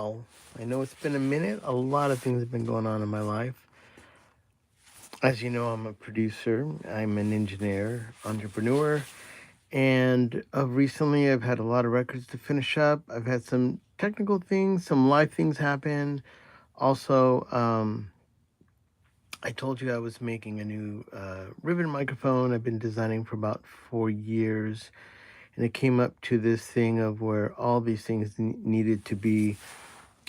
well. I know it's been a minute. A lot of things have been going on in my life. As you know, I'm a producer, I'm an engineer, entrepreneur, and recently I've had a lot of records to finish up. I've had some technical things, some life things happen. Also, I told you I was making a new ribbon microphone. I've been designing for about 4 years, and it came up to this thing of where all these things needed to be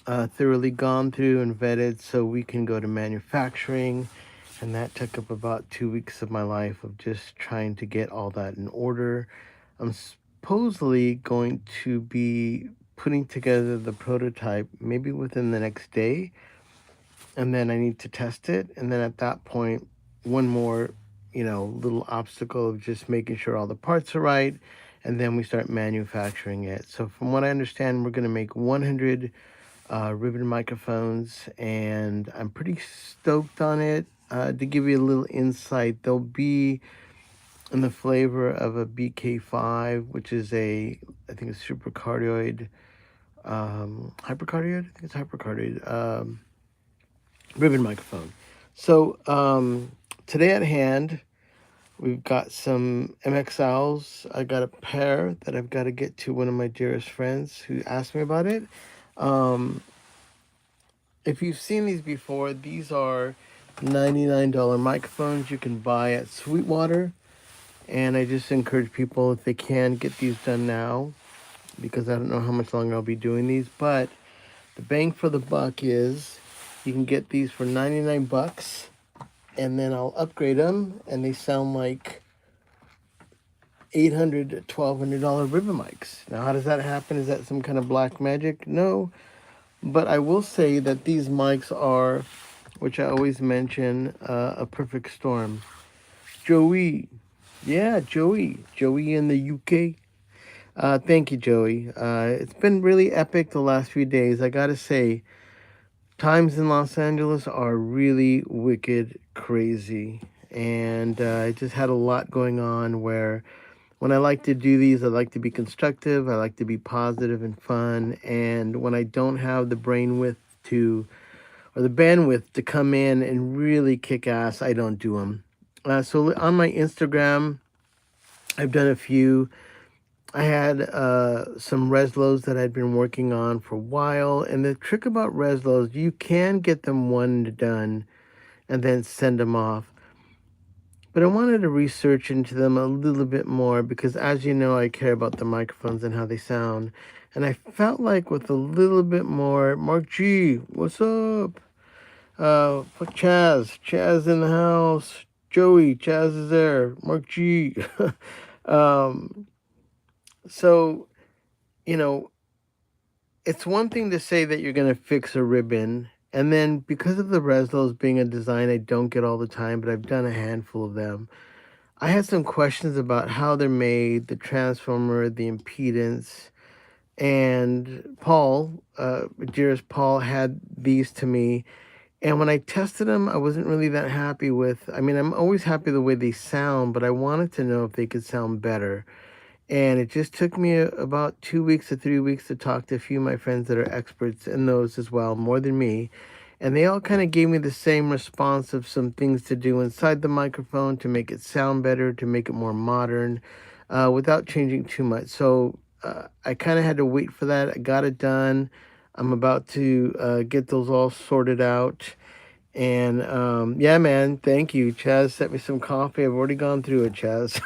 thoroughly gone through and vetted so we can go to manufacturing. And that took up about 2 weeks of my life of just trying to get all that in order. I'm supposedly going to be putting together the prototype maybe within the next day, and then I need to test it. And then at that point, one more, little obstacle of just making sure all the parts are right. And then we start manufacturing it. So from what I understand, we're going to make 100 ribbon microphones, and I'm pretty stoked on it. To give you a little insight, they'll be in the flavor of a BK5, which is I think a supercardioid, hypercardioid? I think it's hypercardioid, ribbon microphone. So today at hand, we've got some MXLs. I got a pair that I've got to get to one of my dearest friends who asked me about it. If you've seen these before, these are $99 microphones you can buy at Sweetwater. And I just encourage people, if they can, get these done now, because I don't know how much longer I'll be doing these. But the bang for the buck is you can get these for 99 bucks, and then I'll upgrade them, and they sound like $800 to $1,200 ribbon mics. Now, how does that happen? Is that some kind of black magic? No. But I will say that these mics are, which I always mention, a perfect storm. Joey. Yeah, Joey. Joey in the UK. Thank you, Joey. It's been really epic the last few days. I gotta say, times in Los Angeles are really wicked crazy. And I just had a lot going on where when I like to do these, I like to be constructive. I like to be positive and fun. And when I don't have the or the bandwidth to come in and really kick ass, I don't do them. So on my Instagram, I've done a few. I had some Reslos that I'd been working on for a while. And the trick about Reslos, you can get them one done and then send them off. But I wanted to research into them a little bit more because, as you know, I care about the microphones and how they sound. And I felt like with a little bit more, Mark G, what's up? Fuck Chaz. Chaz in the house. Joey, Chaz is there. Mark G. um, so, it's one thing to say that you're going to fix a ribbon. And then because of the Reslos being a design I don't get all the time, but I've done a handful of them, I had some questions about how they're made, the transformer, the impedance. And Paul, dearest Paul, had these to me. And when I tested them, I wasn't really that happy with. I mean, I'm always happy the way they sound, but I wanted to know if they could sound better. And it just took me about 2 weeks to 3 weeks to talk to a few of my friends that are experts in those as well, more than me. And they all kind of gave me the same response of some things to do inside the microphone to make it sound better, to make it more modern, without changing too much. So I kind of had to wait for that. I got it done. I'm about to get those all sorted out. And yeah, man, thank you. Chaz sent me some coffee. I've already gone through it, Chaz.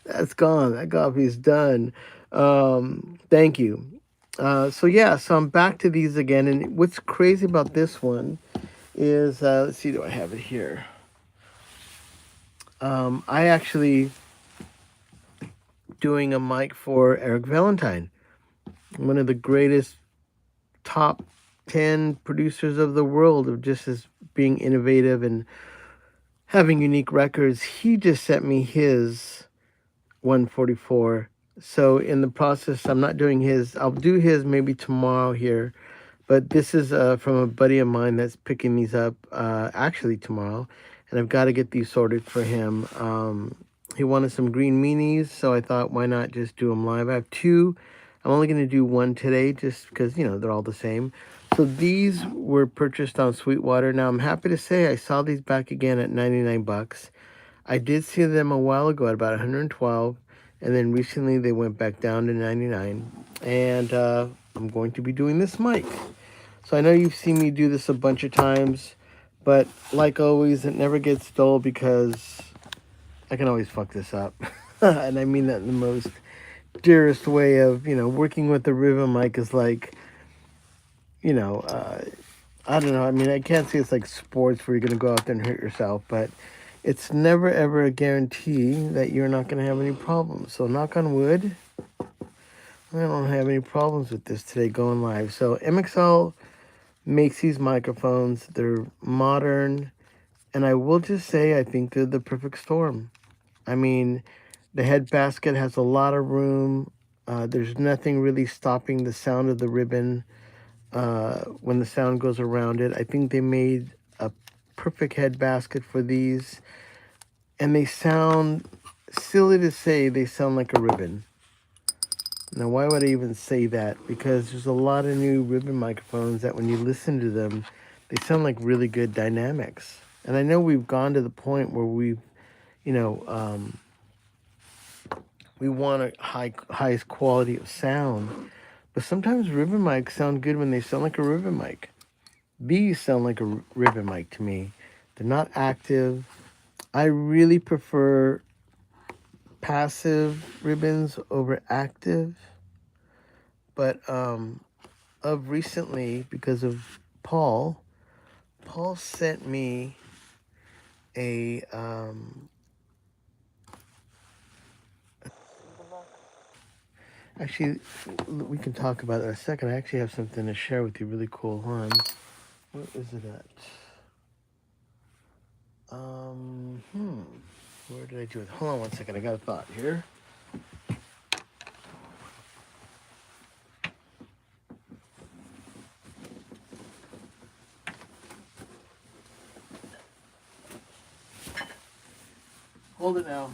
That's gone. That coffee's done. Thank you. So I'm back to these again. And what's crazy about this one is, let's see, do I have it here? I actually doing a mic for Eric Valentine, one of the greatest top 10 producers of the world, of just as being innovative and having unique records. He just sent me his 144. So in the process, I'm not doing his. I'll do his maybe tomorrow here. But this is from a buddy of mine that's picking these up actually tomorrow. And I've got to get these sorted for him. He wanted some green meanies, so I thought, why not just do them live? I have two I'm only going to do one today just because, they're all the same. So these were purchased on Sweetwater. Now I'm happy to say I saw these back again at 99 bucks. I did see them a while ago at about 112, and then recently they went back down to 99. And I'm going to be doing this mic. So I know you've seen me do this a bunch of times, but like always, it never gets dull because I can always fuck this up. And I mean that in the most dearest way of, working with the ribbon mic is like, I don't know. I mean, I can't say it's like sports where you're going to go out there and hurt yourself, but it's never ever a guarantee that you're not going to have any problems. So knock on wood, I don't have any problems with this today going live. So MXL makes these microphones. They're modern, and I will just say I think they're the perfect storm. I mean, the head basket has a lot of room. There's nothing really stopping the sound of the ribbon when the sound goes around it. I think they made a perfect head basket for these, and they sound, silly to say, they sound like a ribbon. Now, why would I even say that? Because there's a lot of new ribbon microphones that when you listen to them, they sound like really good dynamics. And I know we've gone to the point where we've, you know, we want a highest quality of sound. But sometimes ribbon mics sound good when they sound like a ribbon mic. These sound like a ribbon mic to me. They're not active. I really prefer passive ribbons over active. But of recently, because of Paul sent me a actually, we can talk about that in a second. I actually have something to share with you really cool. Hold on. Where is it at? Where did I do it? Hold on one second. I got a thought here. Hold it now.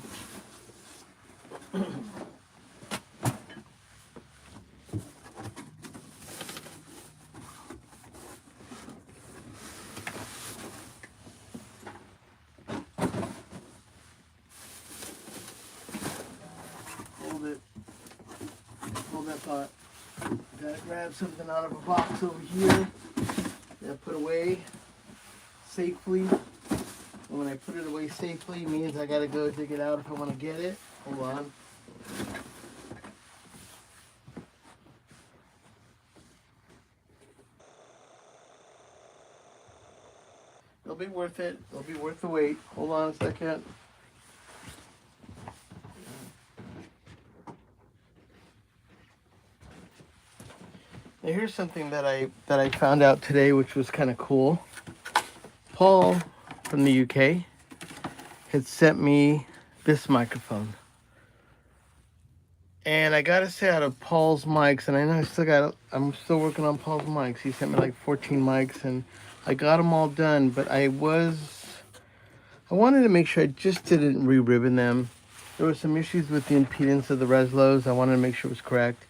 Hold it. Hold that thought. Gotta grab something out of a box over here. Gotta put away safely. And when I put it away safely, it means I gotta go dig it out if I want to get it. Hold on. It'll be worth it. It'll be worth the wait. Hold on a second. Now here's something that I found out today, which was kind of cool. Paul from the UK had sent me this microphone. And I gotta say, out of Paul's mics, and I know I'm still working on Paul's mics. He sent me like 14 mics, and I got them all done. But I wanted to make sure I just didn't re-ribbon them. There were some issues with the impedance of the Reslows. I wanted to make sure it was correct.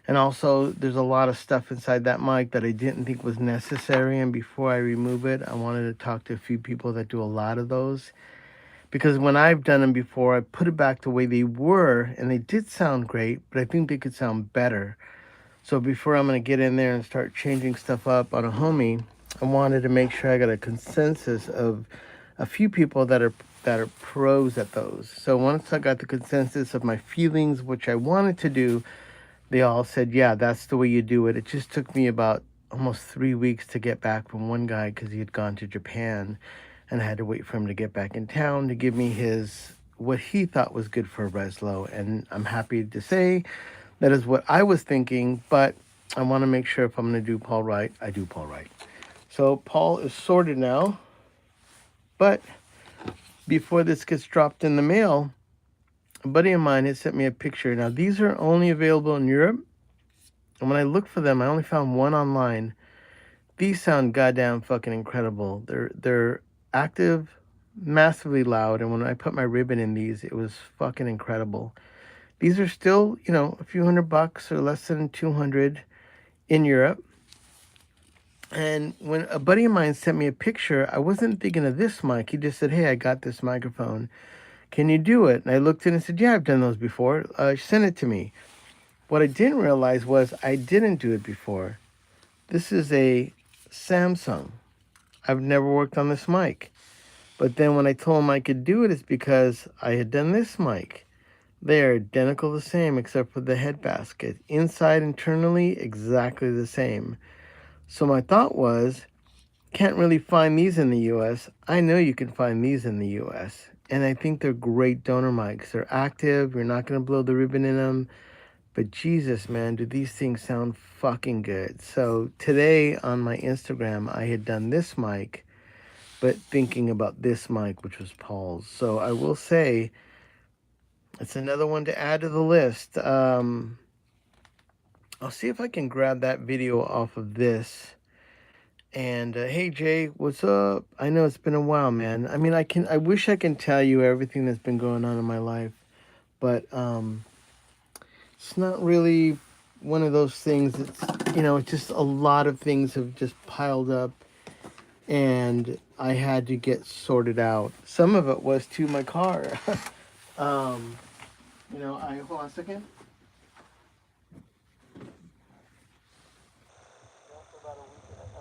And also, there's a lot of stuff inside that mic that I didn't think was necessary. And before I remove it, I wanted to talk to a few people that do a lot of those. Because when I've done them before, I put it back the way they were, and they did sound great, but I think they could sound better. So before I'm going to get in there and start changing stuff up on a homie, I wanted to make sure I got a consensus of a few people that are pros at those. So once I got the consensus of my feelings, which I wanted to do, they all said, yeah, that's the way you do it. It just took me about almost 3 weeks to get back from one guy because he had gone to Japan, and I had to wait for him to get back in town to give me what he thought was good for a Reslow. And I'm happy to say that is what I was thinking, but I want to make sure if I'm going to do Paul right, I do Paul right. So Paul is sorted now, but before this gets dropped in the mail, a buddy of mine has sent me a picture. Now, these are only available in Europe, and when I looked for them, I only found one online. These sound goddamn fucking incredible. They're active, massively loud, and when I put my ribbon in these, it was fucking incredible. These are still, you know, a few $100 or less than 200 in Europe. And when a buddy of mine sent me a picture, I wasn't thinking of this mic. He just said, "Hey, I got this microphone. Can you do it?" And I looked in and said, "Yeah, I've done those before. Send it to me." What I didn't realize was I didn't do it before. This is a Samsung. I've never worked on this mic. But then when I told him I could do it, it's because I had done this mic. They are identical the same except for the head basket. Inside, internally, exactly the same. So my thought was, can't really find these in the US. I know you can find these in the US. And I think they're great donor mics. They're active. You're not going to blow the ribbon in them. But Jesus, man, do these things sound fucking good. So today on my Instagram, I had done this mic, but thinking about this mic, which was Paul's. So I will say, it's another one to add to the list. I'll see if I can grab that video off of this. And hey Jay, what's up? I know it's been a while, man. I mean, I wish I can tell you everything that's been going on in my life, but it's not really one of those things. It's, you know, it's just a lot of things have just piled up, and I had to get sorted out. Some of it was to my car. You know, hold on a second.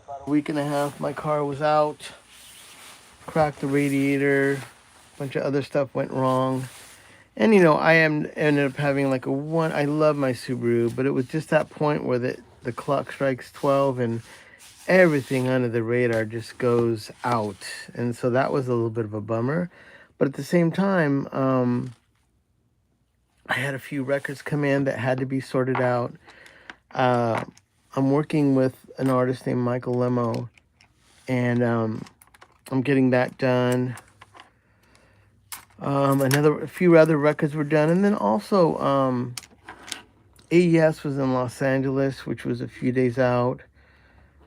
About a week and a half, my car was out, cracked the radiator, a bunch of other stuff went wrong. And, you know, ended up having like I love my Subaru, but it was just that point where the clock strikes 12 and everything under the radar just goes out. And so that was a little bit of a bummer. But at the same time, I had a few records come in that had to be sorted out. I'm working with an artist named Michael Lemo, and I'm getting that done. A few other records were done, and then also AES was in Los Angeles, which was a few days out,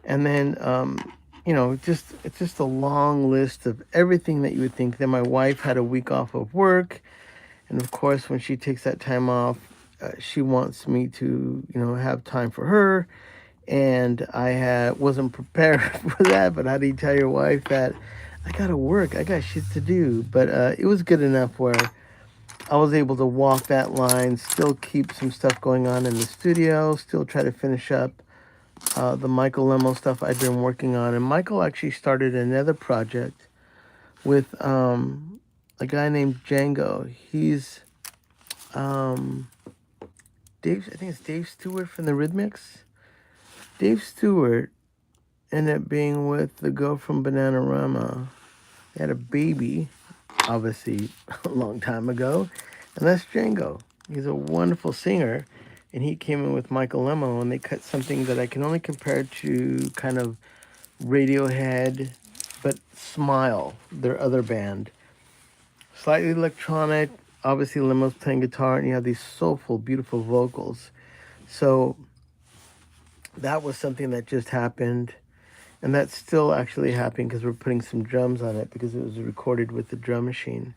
and then you know, it's just a long list of everything that you would think. Then my wife had a week off of work, and of course, when she takes that time off, she wants me to, you know, have time for her. And I wasn't prepared for that, but how do you tell your wife that I gotta work, I got shit to do? But it was good enough where I was able to walk that line, still keep some stuff going on in the studio, still try to finish up the Michael Lemo stuff I've been working on. And Michael actually started another project with a guy named Django. He's Dave, I think it's Dave Stewart from the Rhythmics. Dave Stewart ended up being with the girl from Bananarama. They had a baby, obviously, a long time ago. And that's Django. He's a wonderful singer. And he came in with Michael Lemo, and they cut something that I can only compare to kind of Radiohead, but Smile, their other band. Slightly electronic. Obviously, Lemo's playing guitar, and you have these soulful, beautiful vocals. So that was something that just happened, and that's still actually happening because we're putting some drums on it because it was recorded with the drum machine.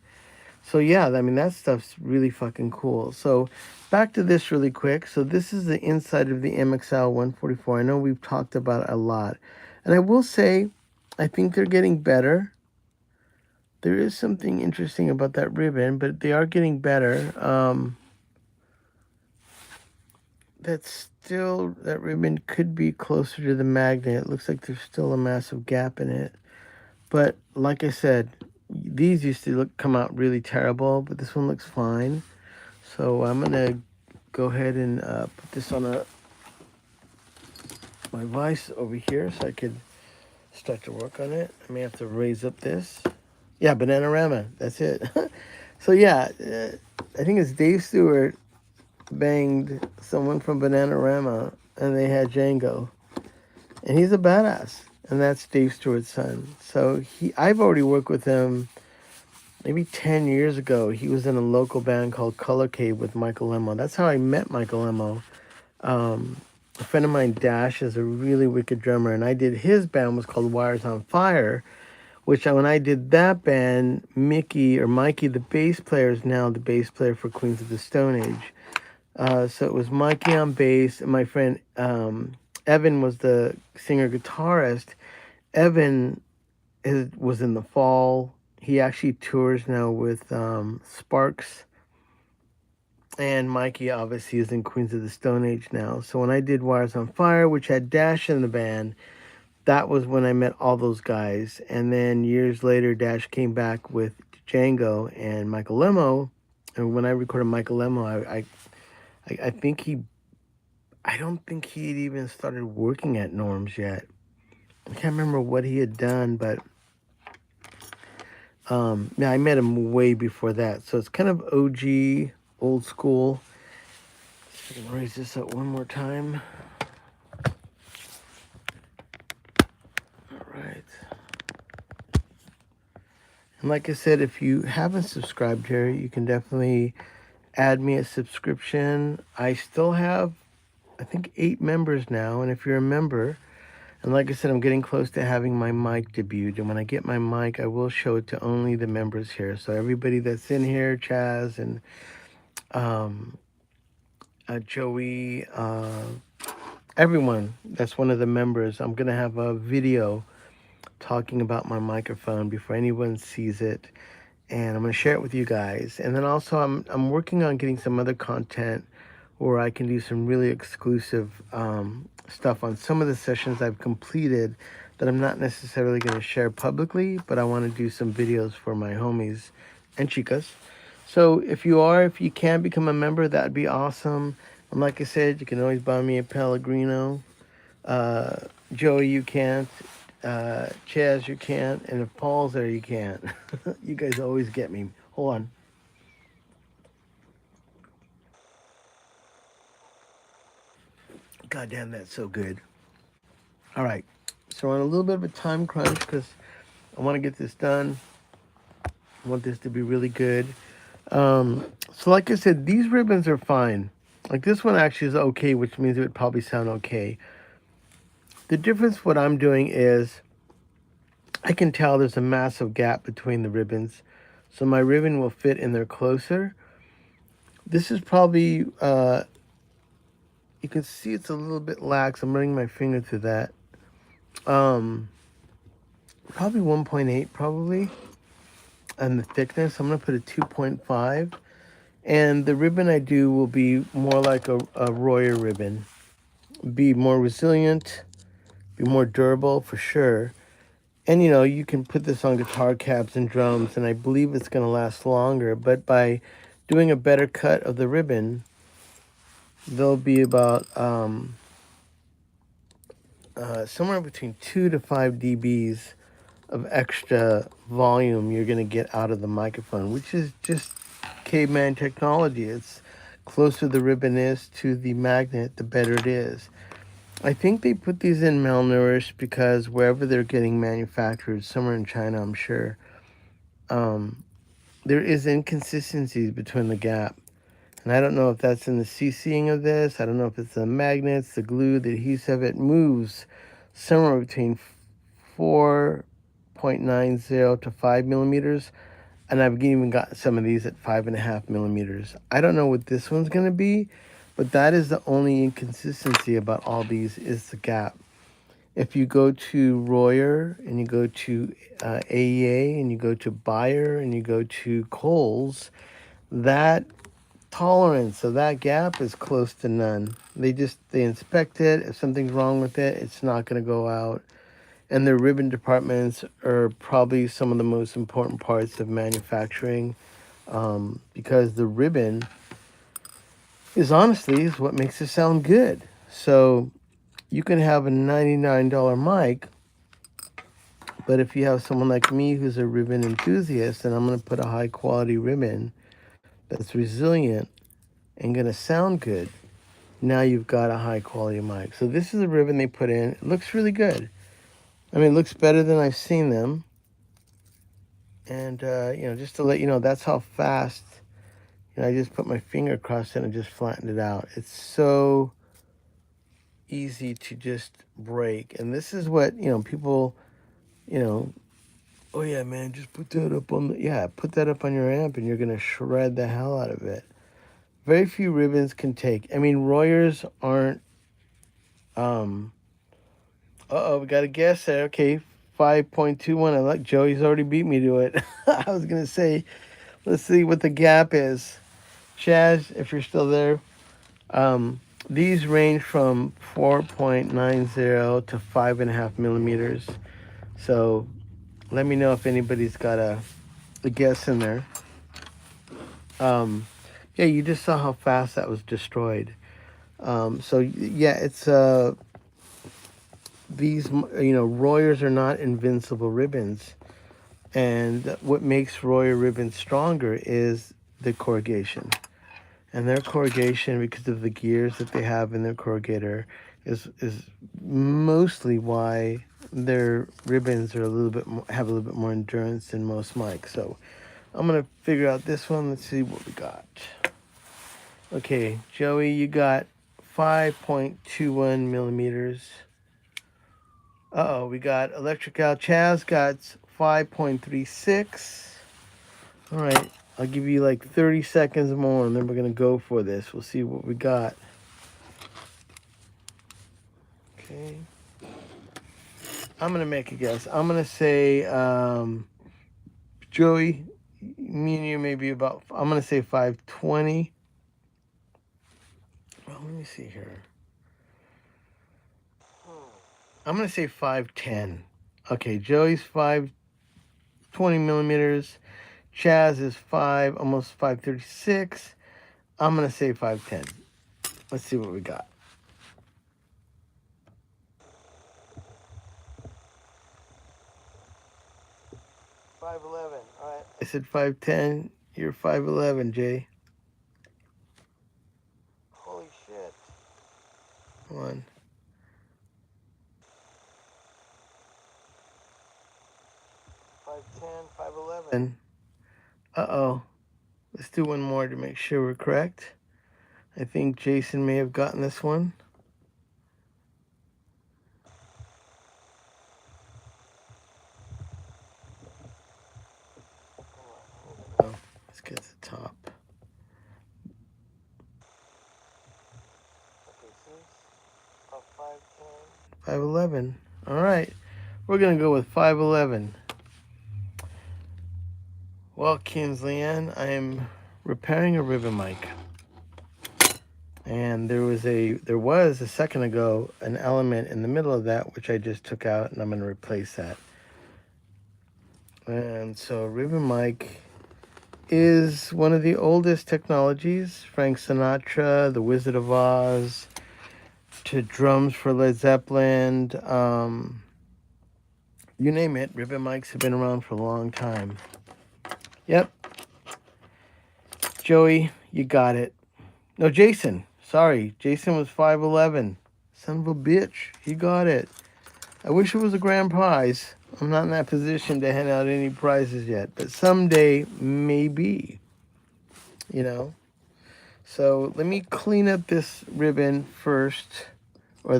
So yeah, I mean, that stuff's really fucking cool. So back to this really quick. So this is the inside of the MXL 144. I know we've talked about it a lot, and I will say I think they're getting better. There is something interesting about that ribbon, but they are getting better. That ribbon could be closer to the magnet. It looks like there's still a massive gap in it. But like I said, these used to come out really terrible, but this one looks fine. So I'm gonna go ahead and put this on my vise over here so I could start to work on it. I may have to raise up this. Yeah, Bananarama, that's it. So yeah, I think it's Dave Stewart banged someone from Bananarama, and they had Django, and he's a badass, and that's Dave Stewart's son. So I've already worked with him maybe 10 years ago. He was in a local band called Color Cave with Michael Lemo. That's how I met Michael Lemo. A friend of mine, Dash, is a really wicked drummer, and I did his band was called Wires on Fire, which when I did that band, Mikey, the bass player, is now the bass player for Queens of the Stone Age. So it was Mikey on bass, and my friend Evan was the singer guitarist. Evan was in the Fall. He actually tours now with Sparks. And Mikey obviously is in Queens of the Stone Age now. So when I did Wires on Fire, which had Dash in the band, that was when I met all those guys. And then years later, Dash came back with Django and Michael Lemo. And when I recorded Michael Lemo, I think I don't think he had even started working at Norms yet. I can't remember what he had done, but yeah, I met him way before that. So it's kind of OG, old school. So I can raise this up one more time. All right. And like I said, if you haven't subscribed here, you can definitely add me a subscription. I still have, I think, 8 members now. And if you're a member, and like I said, I'm getting close to having my mic debuted. And when I get my mic, I will show it to only the members here. So everybody that's in here, Chaz and Joey, everyone that's one of the members, I'm going to have a video talking about my microphone before anyone sees it. And I'm going to share it with you guys. And then also I'm working on getting some other content where I can do some really exclusive stuff on some of the sessions I've completed that I'm not necessarily going to share publicly, but I want to do some videos for my homies and chicas. So if you can become a member, that'd be awesome. And like I said, you can always buy me a Pellegrino. Joey, you can't. Chaz, you can't. And if Paul's there, you can't. You guys always get me. Hold on. God damn, that's so good. All right. So we're on a little bit of a time crunch because I want to get this done. I want this to be really good. So like I said, these ribbons are fine. Like this one actually is okay, which means it would probably sound okay. The difference what I'm doing is I can tell there's a massive gap between the ribbons. So my ribbon will fit in there closer. This is probably, you can see it's a little bit lax. I'm running my finger through that. Probably 1.8 probably. And the thickness, I'm going to put a 2.5. And the ribbon I do will be more like a Royer ribbon. Be more resilient, be more durable for sure. And you know, you can put this on guitar cabs and drums, and I believe it's going to last longer. But by doing a better cut of the ribbon, there'll be about somewhere between 2 to 5 dBs of extra volume you're going to get out of the microphone, which is just caveman technology. It's closer the ribbon is to the magnet, the better it is. I think they put these in malnourished because wherever they're getting manufactured, somewhere in China, I'm sure, there is inconsistencies between the gap. And I don't know if that's in the CCing of this. I don't know if it's the magnets, the glue, the adhesive. It moves somewhere between 4.90 to 5 millimeters. And I've even got some of these at 5.5 millimeters. I don't know what this one's going to be, but that is the only inconsistency about all these is the gap. If you go to Royer and you go to AEA and you go to Bayer and you go to Kohl's, that tolerance of that gap is close to none. They inspect it. If something's wrong with it, it's not going to go out. And their ribbon departments are probably some of the most important parts of manufacturing because the ribbon is what makes it sound good. So you can have a $99 mic, but if you have someone like me who's a ribbon enthusiast, and I'm going to put a high quality ribbon that's resilient and going to sound good, now you've got a high quality mic. So this is a ribbon they put in. It looks really good. I mean, it looks better than I've seen them. And, you know, just to let you know, that's how fast, you know, I just put my finger across it and just flattened it out. It's so easy to just break. And this is what, you know, people, you know, oh yeah, man, just put that up on put that up on your amp and you're going to shred the hell out of it. very few ribbons can take. I mean, Royers aren't. We got a guess there. Okay, 5.21. I like Joey's already beat me to it. I was gonna say, let's see what the gap is. Chaz, if you're still there, these range from 4.90 to 5.5 millimeters. So let me know if anybody's got a guess in there. Yeah, you just saw how fast that was destroyed. So yeah, it's these, Royers are not invincible ribbons, and what makes Royer ribbons stronger is the corrugation. And their corrugation, because of the gears that they have in their corrugator, is mostly why their ribbons are have a little bit more endurance than most mics. So I'm gonna figure out this one. Let's see what we got. Okay, Joey, you got 5.21 millimeters. We got Electric Al. Chaz got 5.36. All right, I'll give you like 30 seconds more, and then we're going to go for this. We'll see what we got. Okay. I'm going to make a guess. I'm going to say, Joey, me and you maybe about, I'm going to say 520. Well, let me see here. I'm going to say 510. Okay, Joey's 520 millimeters. Chaz is almost 536. I'm going to say 510. Let's see what we got. 511. All right. I said 510. You're 511, Jay. Holy shit. One. 510, 511. Uh-oh. Let's do one more to make sure we're correct. I think Jason may have gotten this one. Let's get to the top. Okay, 511. All right. We're going to go with 511. Well, Kinsley Ann, I am repairing a ribbon mic. And there was a second ago an element in the middle of that which I just took out, and I'm going to replace that. And so ribbon mic is one of the oldest technologies. Frank Sinatra, The Wizard of Oz, to drums for Led Zeppelin, you name it. Ribbon mics have been around for a long time. Yep. Joey, you got it. No, Jason. Sorry, Jason was 5'11". Son of a bitch, he got it. I wish it was a grand prize. I'm not in that position to hand out any prizes yet, but someday, maybe. You know? So let me clean up this ribbon first. Or I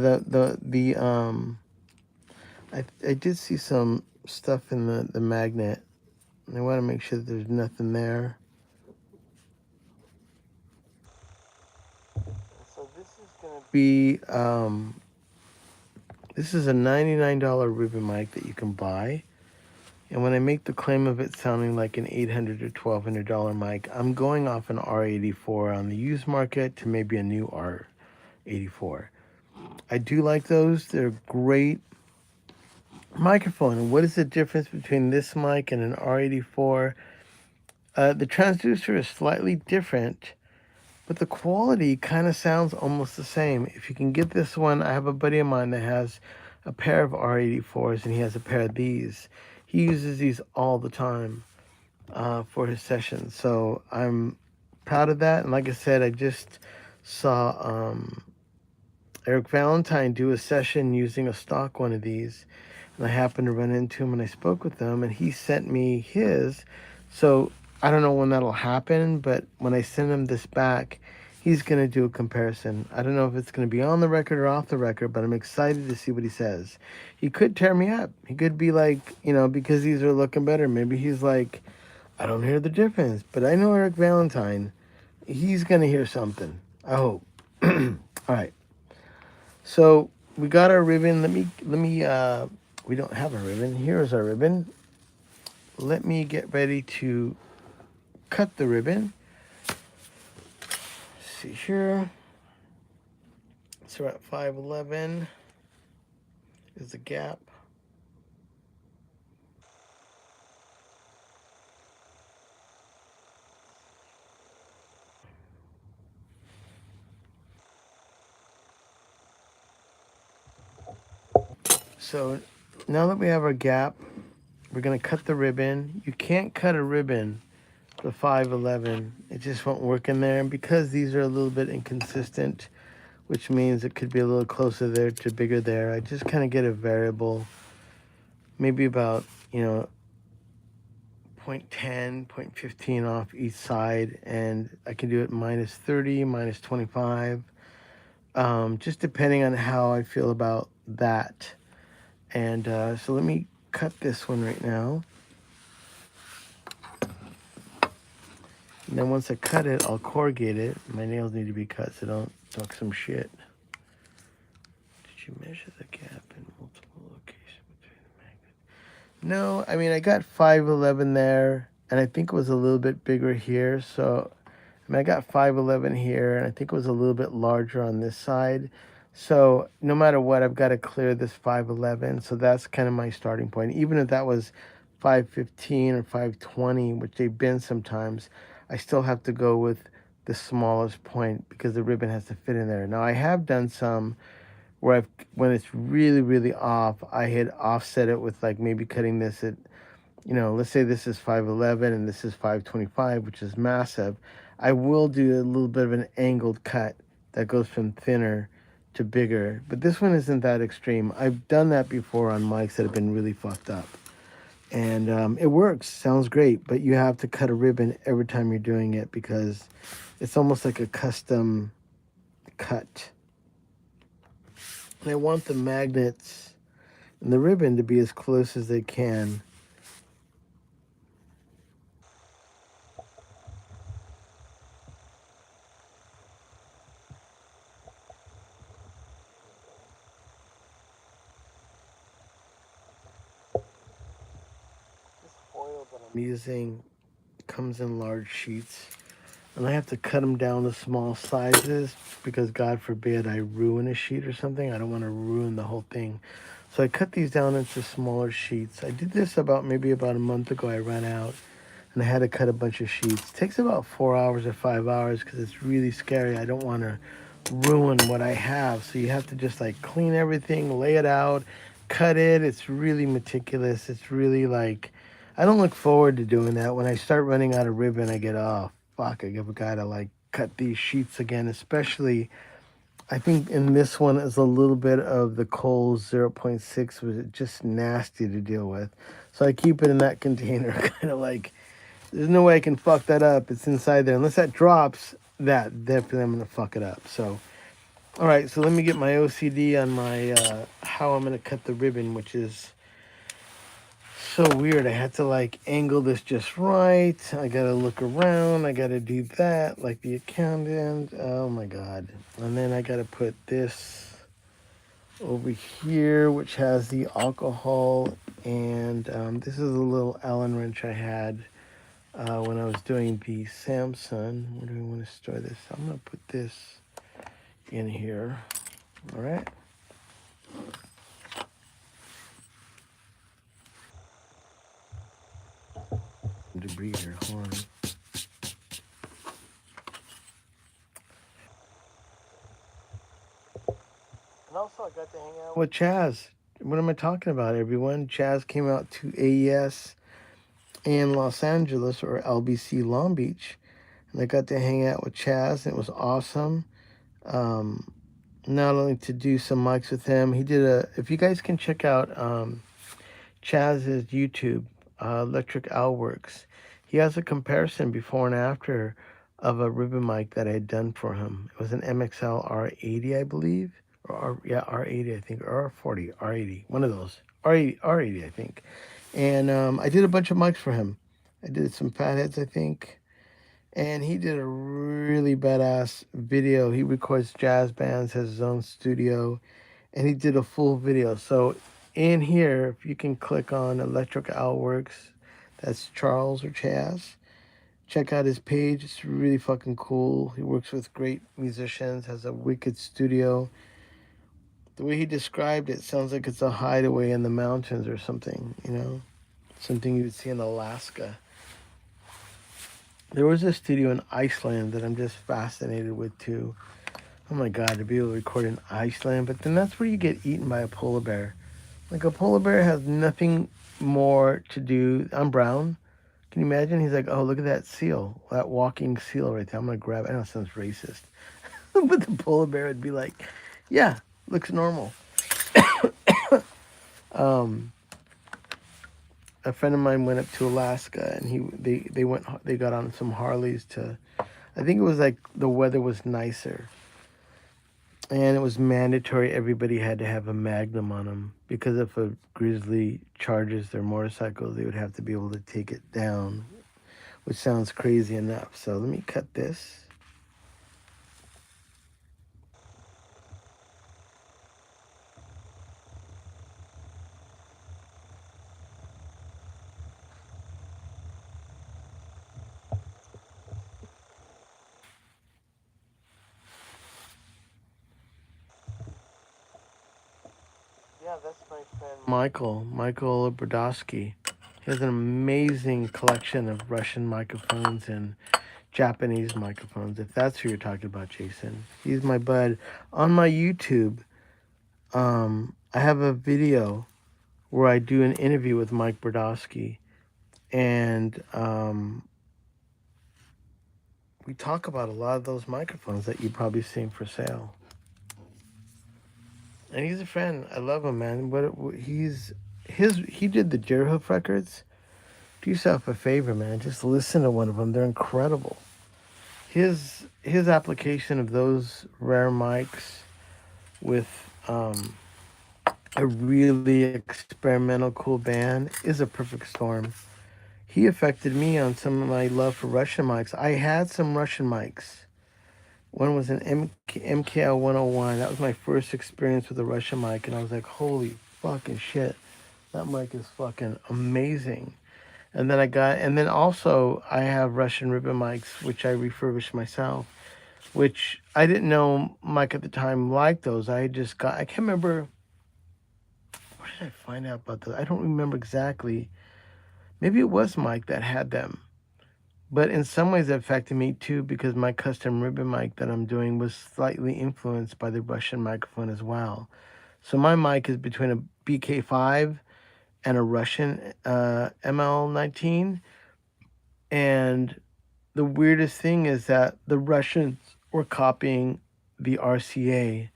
did see some stuff in the magnet. And I want to make sure that there's nothing there. So this is going to be, this is a $99 ribbon mic that you can buy. And when I make the claim of it sounding like an $800 or $1,200 mic, I'm going off an R84 on the used market to maybe a new R84. I do like those. They're great microphone. And what is the difference between this mic and an R84? The transducer is slightly different, but the quality kind of sounds almost the same. If you can get this one, I have a buddy of mine that has a pair of R84s, and he has a pair of these. He uses these all the time for his sessions. So I'm proud of that. And like I said, I just saw Eric Valentine do a session using a stock one of these. And I happened to run into him and I spoke with him, and he sent me his. So I don't know when that'll happen, but when I send him this back, he's going to do a comparison. I don't know if it's going to be on the record or off the record, but I'm excited to see what he says. He could tear me up. He could be like, because these are looking better. Maybe he's like, I don't hear the difference. But I know Eric Valentine, he's gonna hear something. I hope. All right. So we got our ribbon. Let me. We don't have a ribbon. Here's our ribbon. Let me get ready to cut the ribbon. Let's see here. So we're at 511 is the gap. So now that we have our gap, we're gonna cut the ribbon. You can't cut a ribbon for 511. It just won't work in there. And because these are a little bit inconsistent, which means it could be a little closer there to bigger there, I just kind of get a variable, maybe about, 0.10, 0.15 off each side. And I can do it minus 30, minus 25, just depending on how I feel about that. And so let me cut this one right now. And then once I cut it, I'll corrugate it. My nails need to be cut so don't talk some shit. Did you measure the gap in multiple locations between the magnets? No, I mean, I got 511 there, and I think it was a little bit bigger here. So, I mean, I got 511 here, and I think it was a little bit larger on this side. So, no matter what, I've got to clear this 511. So, that's kind of my starting point. Even if that was 515 or 520, which they've been sometimes, I still have to go with the smallest point because the ribbon has to fit in there. Now, I have done some where when it's really, really off, I had offset it with like maybe cutting this at, let's say this is 511 and this is 525, which is massive. I will do a little bit of an angled cut that goes from thinner to bigger, but this one isn't that extreme. I've done that before on mics that have been really fucked up. And it works, sounds great, but you have to cut a ribbon every time you're doing it because it's almost like a custom cut. And I want the magnets and the ribbon to be as close as they can. This foil that I'm using comes in large sheets, and I have to cut them down to small sizes because God forbid I ruin a sheet or something. I don't want to ruin the whole thing. So I cut these down into smaller sheets. I did this maybe about a month ago. I ran out and I had to cut a bunch of sheets. It takes about 4 hours or 5 hours because it's really scary. I don't want to ruin what I have. So you have to just like clean everything, lay it out, cut it. It's really meticulous. It's really like, I don't look forward to doing that. When I start running out of ribbon, I get, oh, fuck, I gotta like cut these sheets again, especially I think in this one is a little bit of the Kohl's 0.6 was just nasty to deal with. So I keep it in that container, kind of like, there's no way I can fuck that up. It's inside there. Unless that drops, that definitely I'm going to fuck it up. So, all right, so let me get my OCD on my, how I'm going to cut the ribbon, which is so weird. I had to like angle this just right. I got to look around. I got to do that like the accountant. Oh my God. And then I got to put this over here, which has the alcohol. And this is a little Allen wrench I had when I was doing the Samsung. Where do we want to store this? I'm going to put this in here. All right. Debris here. Hold on. And also, I got to hang out with Chaz. What am I talking about, everyone? Chaz came out to AES in Los Angeles, or LBC Long Beach, and I got to hang out with Chaz, and it was awesome. Not only to do some mics with him, he did if you guys can check out Chaz's YouTube, Electric Owl Works, he has a comparison before and after of a ribbon mic that I had done for him. It was an MXL R80, I believe, or R80, I think, or R40, R80, one of those, R80, I think. And I did a bunch of mics for him. I did some fatheads, I think. And he did a really badass video. He records jazz bands, has his own studio, and he did a full video. So in here, if you can click on Electric Outworks, that's Charles or Chaz. Check out his page. It's really fucking cool. He works with great musicians, has a wicked studio. The way he described it sounds like it's a hideaway in the mountains or something, you know? Something you would see in Alaska. There was a studio in Iceland that I'm just fascinated with too. Oh my god, to be able to record in Iceland, but then that's where you get eaten by a polar bear. Like a polar bear has nothing more to do. I'm brown. Can you imagine? He's like, oh, look at that seal, that walking seal right there. I'm gonna grab it. I know it sounds racist, but the polar bear would be like, yeah, looks normal. A friend of mine went up to Alaska, and they got on some Harleys to. I think it was like the weather was nicer, and it was mandatory. Everybody had to have a Magnum on them because if a grizzly charges their motorcycle, they would have to be able to take it down, which sounds crazy enough. So let me cut this. Yeah, that's my friend Michael Brodowski. He has an amazing collection of Russian microphones and Japanese microphones, if that's who you're talking about, Jason. He's my bud. On my YouTube, I have a video where I do an interview with Mike Brodowski, and we talk about a lot of those microphones that you've probably seen for sale. And he's a friend. I love him, man. He did the Deerhoof records. Do yourself a favor, man. Just listen to one of them. They're incredible. His application of those rare mics with a really experimental, cool band is a perfect storm. He affected me on some of my love for Russian mics. I had some Russian mics. One was an MKL 101. That was my first experience with a Russian mic, and I was like, holy fucking shit. That mic is fucking amazing. And then also I have Russian ribbon mics, which I refurbished myself, which I didn't know Mike at the time liked those. I can't remember, where did I find out about those? I don't remember exactly. Maybe it was Mike that had them. But in some ways it affected me too because my custom ribbon mic that I'm doing was slightly influenced by the Russian microphone as well. So my mic is between a BK5 and a Russian ML19. And the weirdest thing is that the Russians were copying the RCA,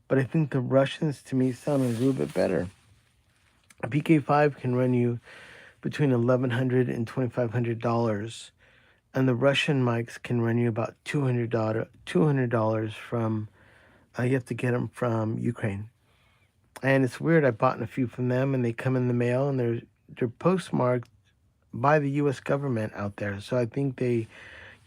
but I think the Russians to me sound a little bit better. A BK5 can run you between $1,100 and $2,500, and the Russian mics can run you about $200 from. You have to get them from Ukraine, and it's weird. I bought a few from them, and they come in the mail, and they're postmarked by the U.S. government out there. So I think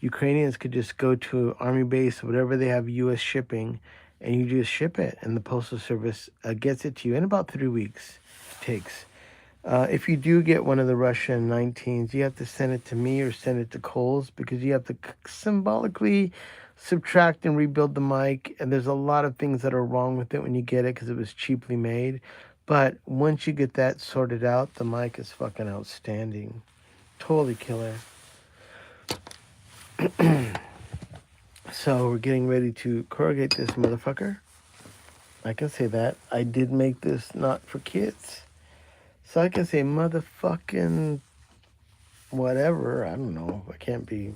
Ukrainians could just go to Army base, whatever they have U.S. shipping, and you just ship it, and the Postal Service gets it to you in about 3 weeks. It takes. If you do get one of the Russian 19s, you have to send it to me or send it to Coles because you have to symbolically subtract and rebuild the mic. And there's a lot of things that are wrong with it when you get it because it was cheaply made. But once you get that sorted out, the mic is fucking outstanding. Totally killer. So we're getting ready to corrugate this motherfucker. I can say that. I did make this not for kids. So I can say motherfucking whatever. I don't know. I can't be.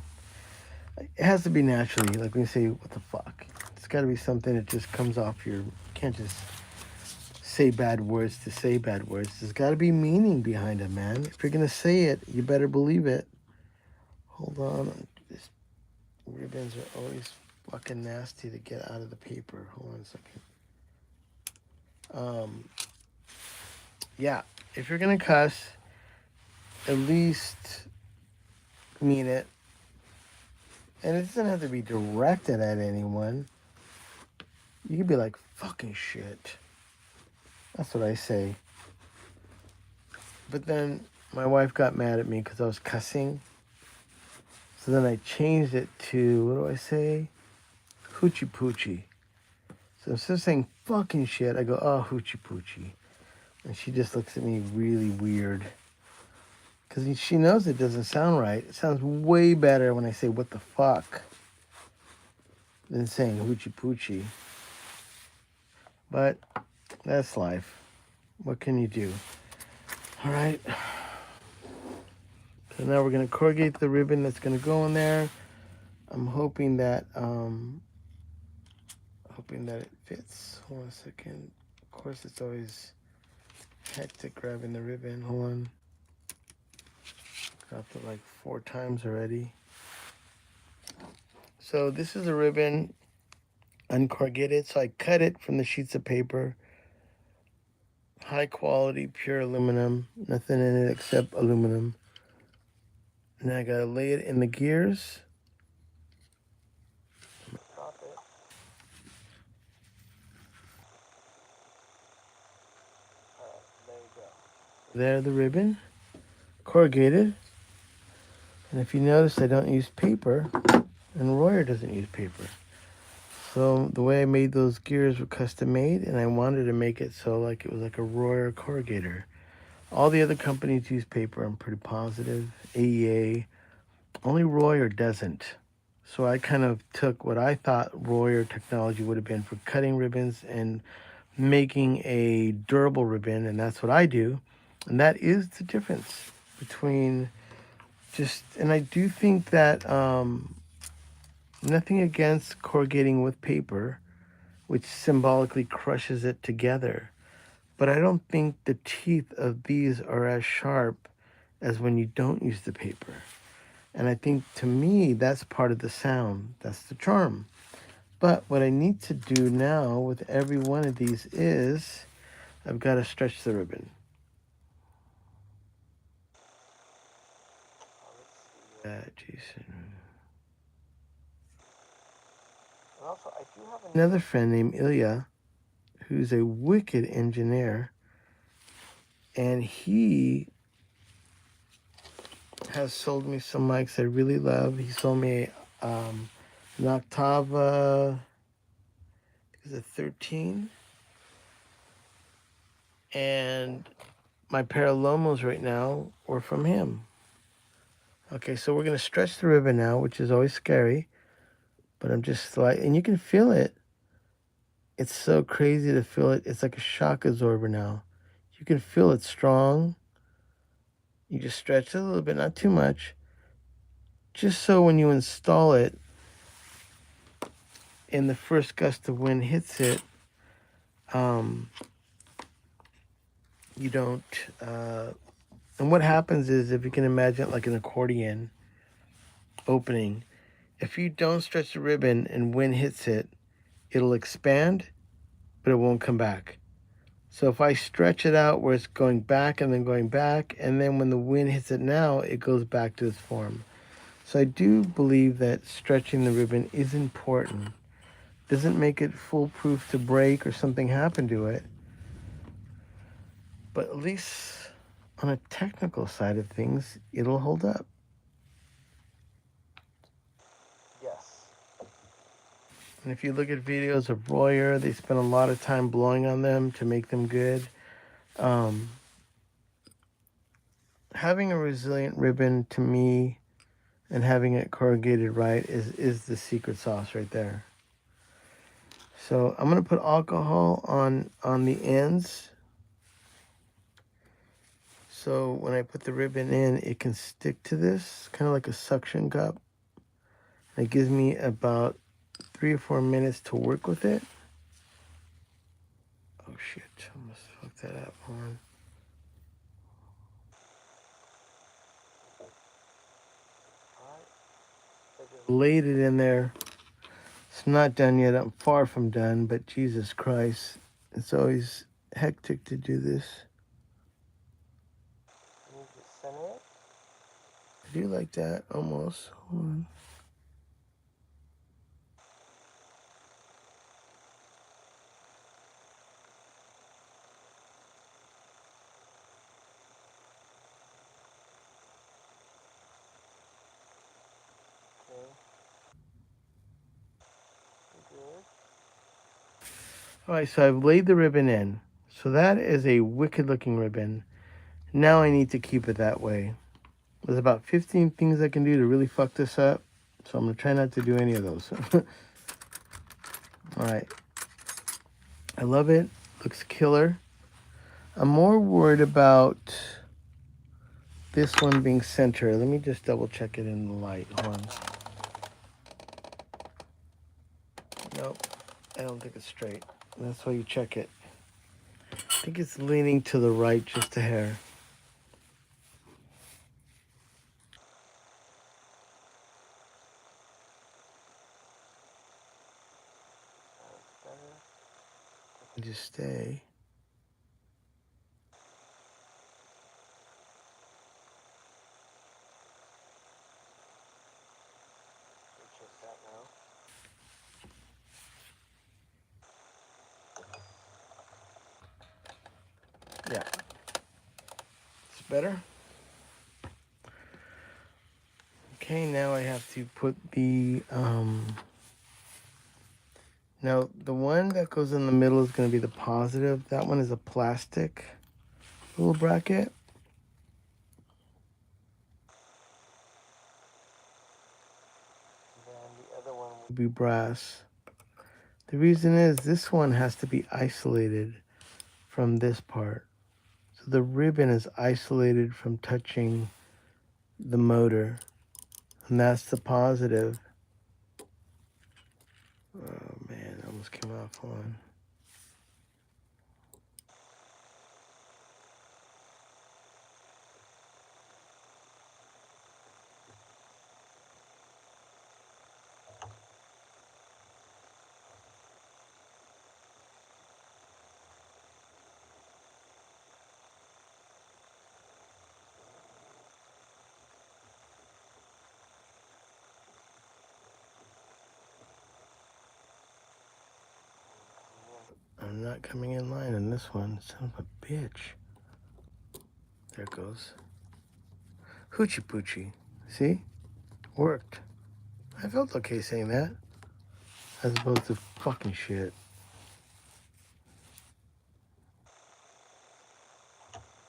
It has to be naturally. Like when you say what the fuck. It's got to be something that just comes off your. You can't just say bad words to say bad words. There's got to be meaning behind it, man. If you're going to say it, you better believe it. Hold on. These ribbons are always fucking nasty to get out of the paper. Hold on a second. Yeah. If you're going to cuss, at least mean it. And it doesn't have to be directed at anyone. You could be like, fucking shit. That's what I say. But then my wife got mad at me because I was cussing. So then I changed it to, what do I say? Hoochie poochie. So instead of saying fucking shit, I go, oh, hoochie poochie. And she just looks at me really weird. Because she knows it doesn't sound right. It sounds way better when I say what the fuck than saying hoochie poochie. But that's life. What can you do? All right. So now we're going to corrugate the ribbon that's going to go in there. I'm hoping that it fits. Hold on a second. Of course, it's always hectic grabbing the ribbon. Hold on. Dropped it like 4 times already. So this is a ribbon, uncorrugated. So I cut it from the sheets of paper. High quality, pure aluminum. Nothing in it except aluminum. And then I gotta lay it in the gears. Drop it. There you go. There, the ribbon, corrugated. And if you notice, I don't use paper, and Royer doesn't use paper. So the way I made those gears were custom made, and I wanted to make it so like it was like a Royer corrugator. All the other companies use paper, I'm pretty positive. AEA, only Royer doesn't. So I kind of took what I thought Royer technology would have been for cutting ribbons and making a durable ribbon, and that's what I do. And that is the difference between and I do think that nothing against corrugating with paper, which symbolically crushes it together. But I don't think the teeth of these are as sharp as when you don't use the paper. And I think, to me, that's part of the sound. That's the charm. But what I need to do now with every one of these is I've got to stretch the ribbon. Jason. And also, I do have another friend named Ilya, who's a wicked engineer. And he has sold me some mics I really love. He sold me an Octava, is it 13? And my Paralomos right now were from him. Okay, so we're going to stretch the ribbon now, which is always scary. But I'm just like, and you can feel it. It's so crazy to feel it. It's like a shock absorber now. You can feel it strong. You just stretch it a little bit, not too much. Just so when you install it, and the first gust of wind hits it, you don't, and what happens is, if you can imagine it like an accordion opening, if you don't stretch the ribbon and wind hits it, it'll expand, but it won't come back. So if I stretch it out where it's going back and then going back, and then when the wind hits it now, it goes back to its form. So I do believe that stretching the ribbon is important. Doesn't make it foolproof to break or something happen to it, but at least on a technical side of things, it'll hold up. Yes. And if you look at videos of Royer, they spend a lot of time blowing on them to make them good. Having a resilient ribbon, to me, and having it corrugated right is the secret sauce right there. So I'm going to put alcohol on the ends. So when I put the ribbon in, it can stick to this, kind of like a suction cup. It gives me about 3 or 4 minutes to work with it. Oh shit, I must fuck that up. Hold on. Laid it in there. It's not done yet. I'm far from done, but Jesus Christ, it's always hectic to do this. I do like that, almost. Hold on. All right, so I've laid the ribbon in. So that is a wicked looking ribbon. Now I need to keep it that way. There's about 15 things I can do to really fuck this up. So I'm gonna try not to do any of those. All right. I love it. Looks killer. I'm more worried about this one being center. Let me just double check it in the light. Hold on. Nope, I don't think it's straight. That's why you check it. I think it's leaning to the right just a hair. Just stay. Yeah, it's better. Okay, now I have to put the now the one that goes in the middle is going to be the positive. That one is a plastic little bracket. And the other one will be brass. The reason is this one has to be isolated from this part. So the ribbon is isolated from touching the motor. And that's the positive. Oh man, it almost came off one. I'm not coming in line on this one. Son of a bitch. There it goes. Hoochie poochie. See? Worked. I felt okay saying that. As opposed to fucking shit.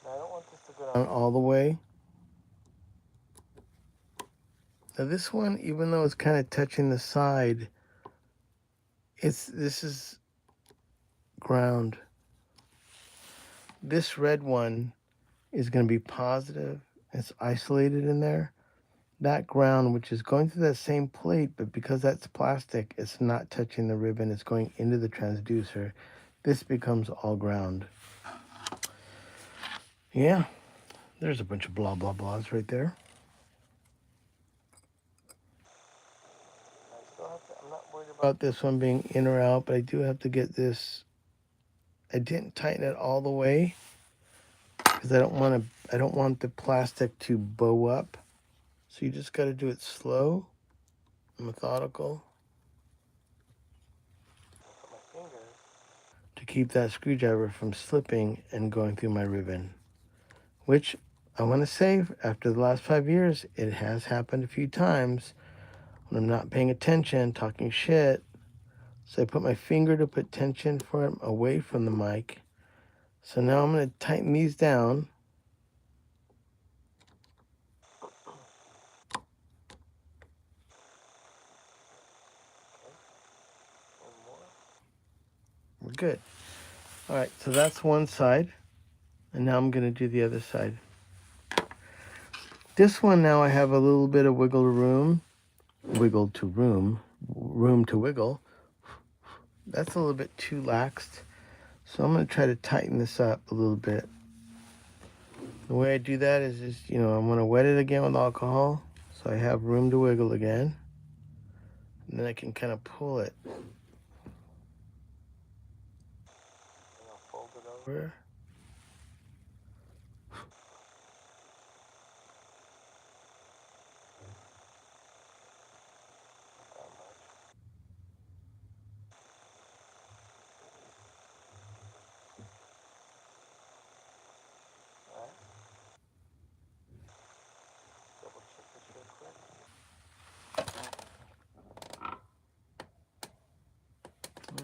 Now I don't want this to go down all the way. Now this one, even though it's kind of touching the side, this is ground. This red one is going to be positive. It's isolated in there. That ground, which is going through that same plate, but because that's plastic, it's not touching the ribbon. It's going into the transducer. This becomes all ground. Yeah, there's a bunch of blah, blah, blahs right there. I'm not worried about this one being in or out, but I do have to get this. I didn't tighten it all the way because I don't want the plastic to bow up. So you just got to do it slow, methodical. To keep that screwdriver from slipping and going through my ribbon. Which I want to say, after the last 5 years, it has happened a few times when I'm not paying attention, talking shit. So I put my finger to put tension for it away from the mic. So now I'm going to tighten these down. We're good. All right, so that's one side. And now I'm going to do the other side. This one now I have a little bit of wiggle room. Wiggle to room. Room to wiggle. That's a little bit too laxed. So I'm going to try to tighten this up a little bit. The way I do that is just, I'm going to wet it again with alcohol. So I have room to wiggle again. And then I can kind of pull it. And I'll fold it over.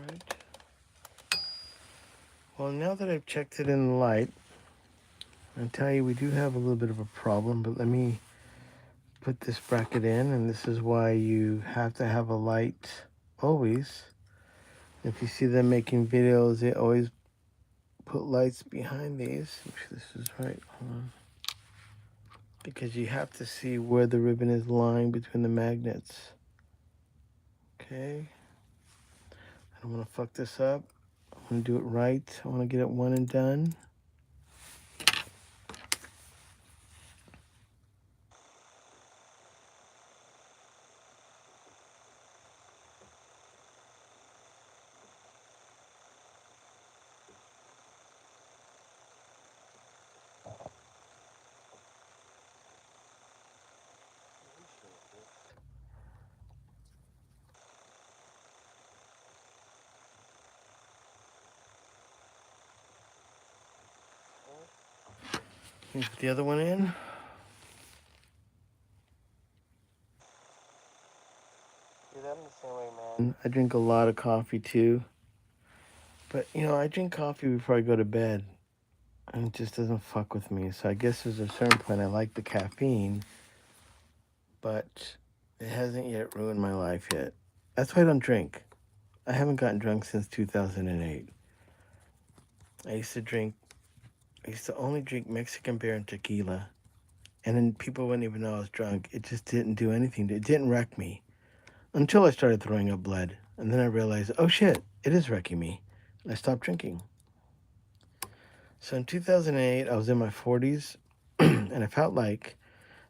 Right. Well, now that I've checked it in the light, I'll tell you we do have a little bit of a problem, but let me put this bracket in, and this is why you have to have a light always. If you see them making videos, they always put lights behind these. Make sure this is right. Hold on. Because you have to see where the ribbon is lying between the magnets. Okay. I don't want to fuck this up. I want to do it right. I want to get it one and done. Let me put the other one in. Dude, I'm the same way, man. I drink a lot of coffee too. But, you know, I drink coffee before I go to bed. And it just doesn't fuck with me. So I guess there's a certain point I like the caffeine. But it hasn't yet ruined my life yet. That's why I don't drink. I haven't gotten drunk since 2008. I used to only drink Mexican beer and tequila. And then people wouldn't even know I was drunk. It just didn't do anything. It didn't wreck me. Until I started throwing up blood. And then I realized, oh shit, it is wrecking me. And I stopped drinking. So in 2008, I was in my 40s. And I felt like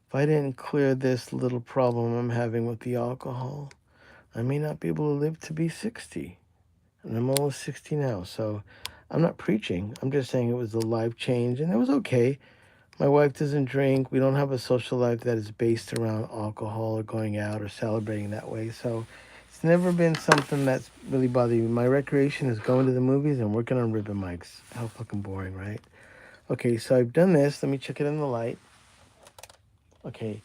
if I didn't clear this little problem I'm having with the alcohol, I may not be able to live to be 60. And I'm almost 60 now. So I'm not preaching. I'm just saying it was a life change. And it was okay. My wife doesn't drink. We don't have a social life that is based around alcohol or going out or celebrating that way. So it's never been something that's really bothered me. My recreation is going to the movies and working on ribbon mics. How fucking boring, right? Okay, so I've done this. Let me check it in the light. Okay,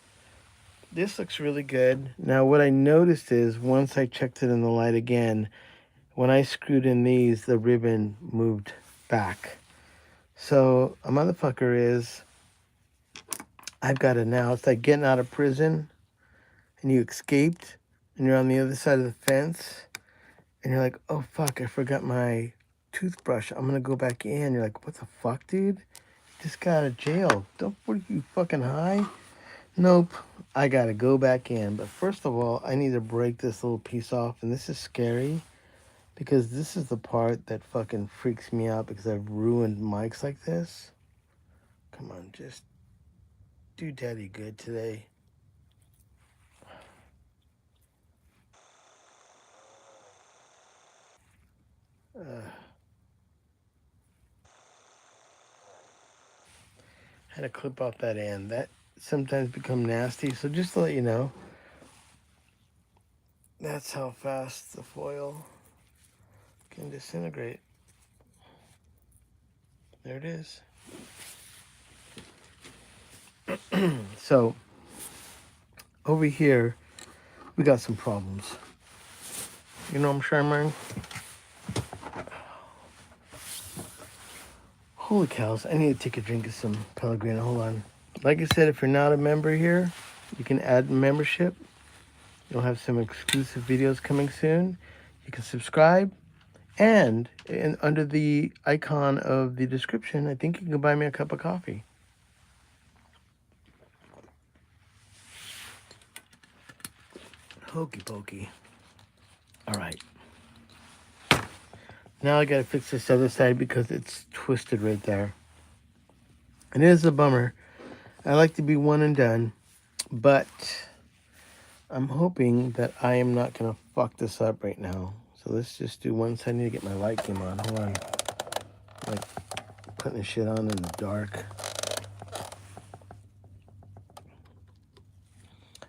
this looks really good. Now, what I noticed is once I checked it in the light again, when I screwed in these, the ribbon moved back. So a motherfucker is, I've got it now. It's like getting out of prison and you escaped and you're on the other side of the fence and you're like, oh fuck, I forgot my toothbrush. I'm gonna go back in. You're like, what the fuck, dude? You just got out of jail. Don't, what are you fucking high? Nope. I gotta go back in. But first of all, I need to break this little piece off, and this is scary because this is the part that fucking freaks me out because I've ruined mics like this. Come on, just do daddy good today. Had to clip off that end. That sometimes become nasty. So just to let you know, that's how fast the foil can disintegrate. There it is. So over here, we got some problems. You know what I'm sharing? Holy cows, I need to take a drink of some Pellegrino. Hold on. Like I said, if you're not a member here, you can add membership. You'll have some exclusive videos coming soon. You can subscribe. And under the icon of the description, I think you can buy me a cup of coffee. Hokey pokey. All right. Now I gotta fix this other side because it's twisted right there. And it is a bummer. I like to be one and done, but I'm hoping that I am not gonna fuck this up right now. So let's just do one side. I need to get my light game on. Hold on. Like putting this shit on in the dark.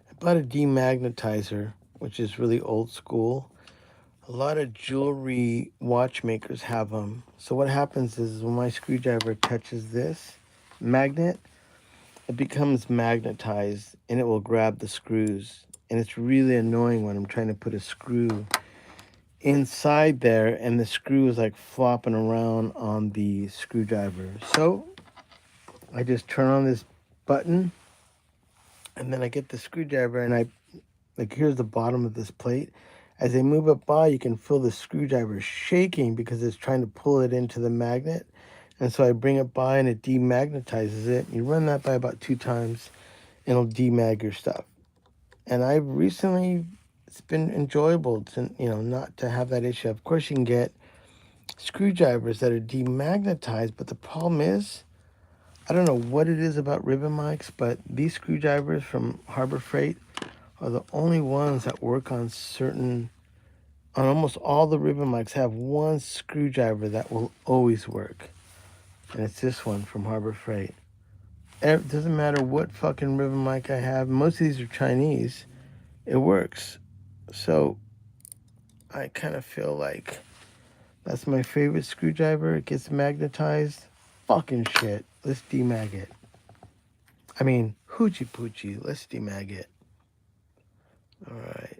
I bought a demagnetizer, which is really old school. A lot of jewelry watchmakers have them. So what happens is when my screwdriver touches this magnet, it becomes magnetized and it will grab the screws. And it's really annoying when I'm trying to put a screw inside there, and the screw is like flopping around on the screwdriver. So I just turn on this button, and then I get the screwdriver, and I like, here's the bottom of this plate. As I move it by, you can feel the screwdriver shaking because it's trying to pull it into the magnet. And so I bring it by and it demagnetizes it. You run that by about 2 times, and it'll demag your stuff. And I've recently, it's been enjoyable to, not to have that issue. Of course, you can get screwdrivers that are demagnetized, but the problem is, I don't know what it is about ribbon mics, but these screwdrivers from Harbor Freight are the only ones that work on almost all the ribbon mics have one screwdriver that will always work. And it's this one from Harbor Freight. It doesn't matter what fucking ribbon mic I have. Most of these are Chinese. It works. So I kind of feel like that's my favorite screwdriver. It gets magnetized. Fucking shit. Let's demag it. I mean, hoochie poochie. Let's demag it. All right.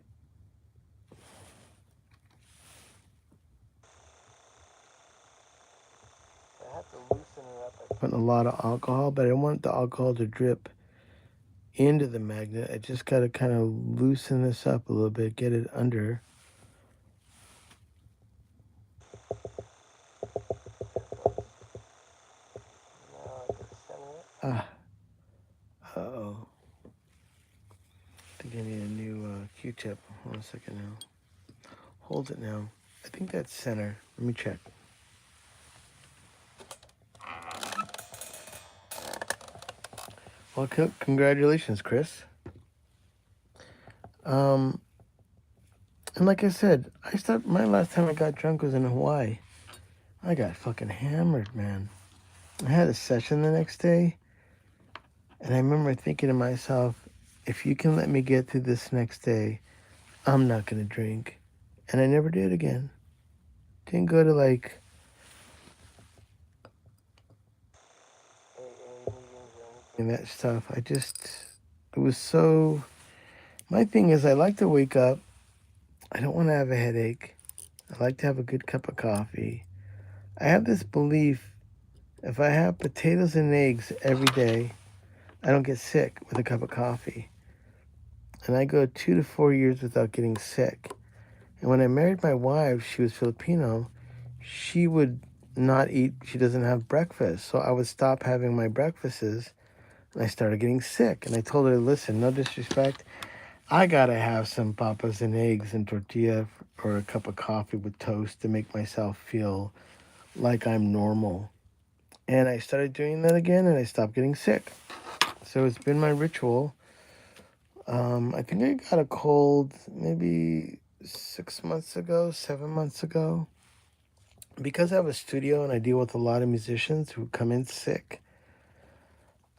I have to loosen it up by putting a lot of alcohol, but I don't want the alcohol to drip into the magnet. I just got to kind of loosen this up a little bit, get it under. Uh-oh. I think I need a new Q-tip. Hold on a second now. Hold it now. I think that's center. Let me check. Well, congratulations, Chris. And like I said, my last time I got drunk was in Hawaii. I got fucking hammered, man. I had a session the next day, and I remember thinking to myself, if you can let me get through this next day, I'm not going to drink. And I never did again. Didn't go to like and that stuff. It was so, my thing is I like to wake up. I don't want to have a headache. I like to have a good cup of coffee. I have this belief, if I have potatoes and eggs every day, I don't get sick with a cup of coffee. And I go 2 to 4 years without getting sick. And when I married my wife, she was Filipino. She would not eat, she doesn't have breakfast. So I would stop having my breakfasts, and I started getting sick. And I told her, listen, no disrespect, I gotta have some papas and eggs and tortilla or a cup of coffee with toast to make myself feel like I'm normal. And I started doing that again, and I stopped getting sick. So it's been my ritual. I think I got a cold maybe 6 months ago, 7 months ago. Because I have a studio and I deal with a lot of musicians who come in sick,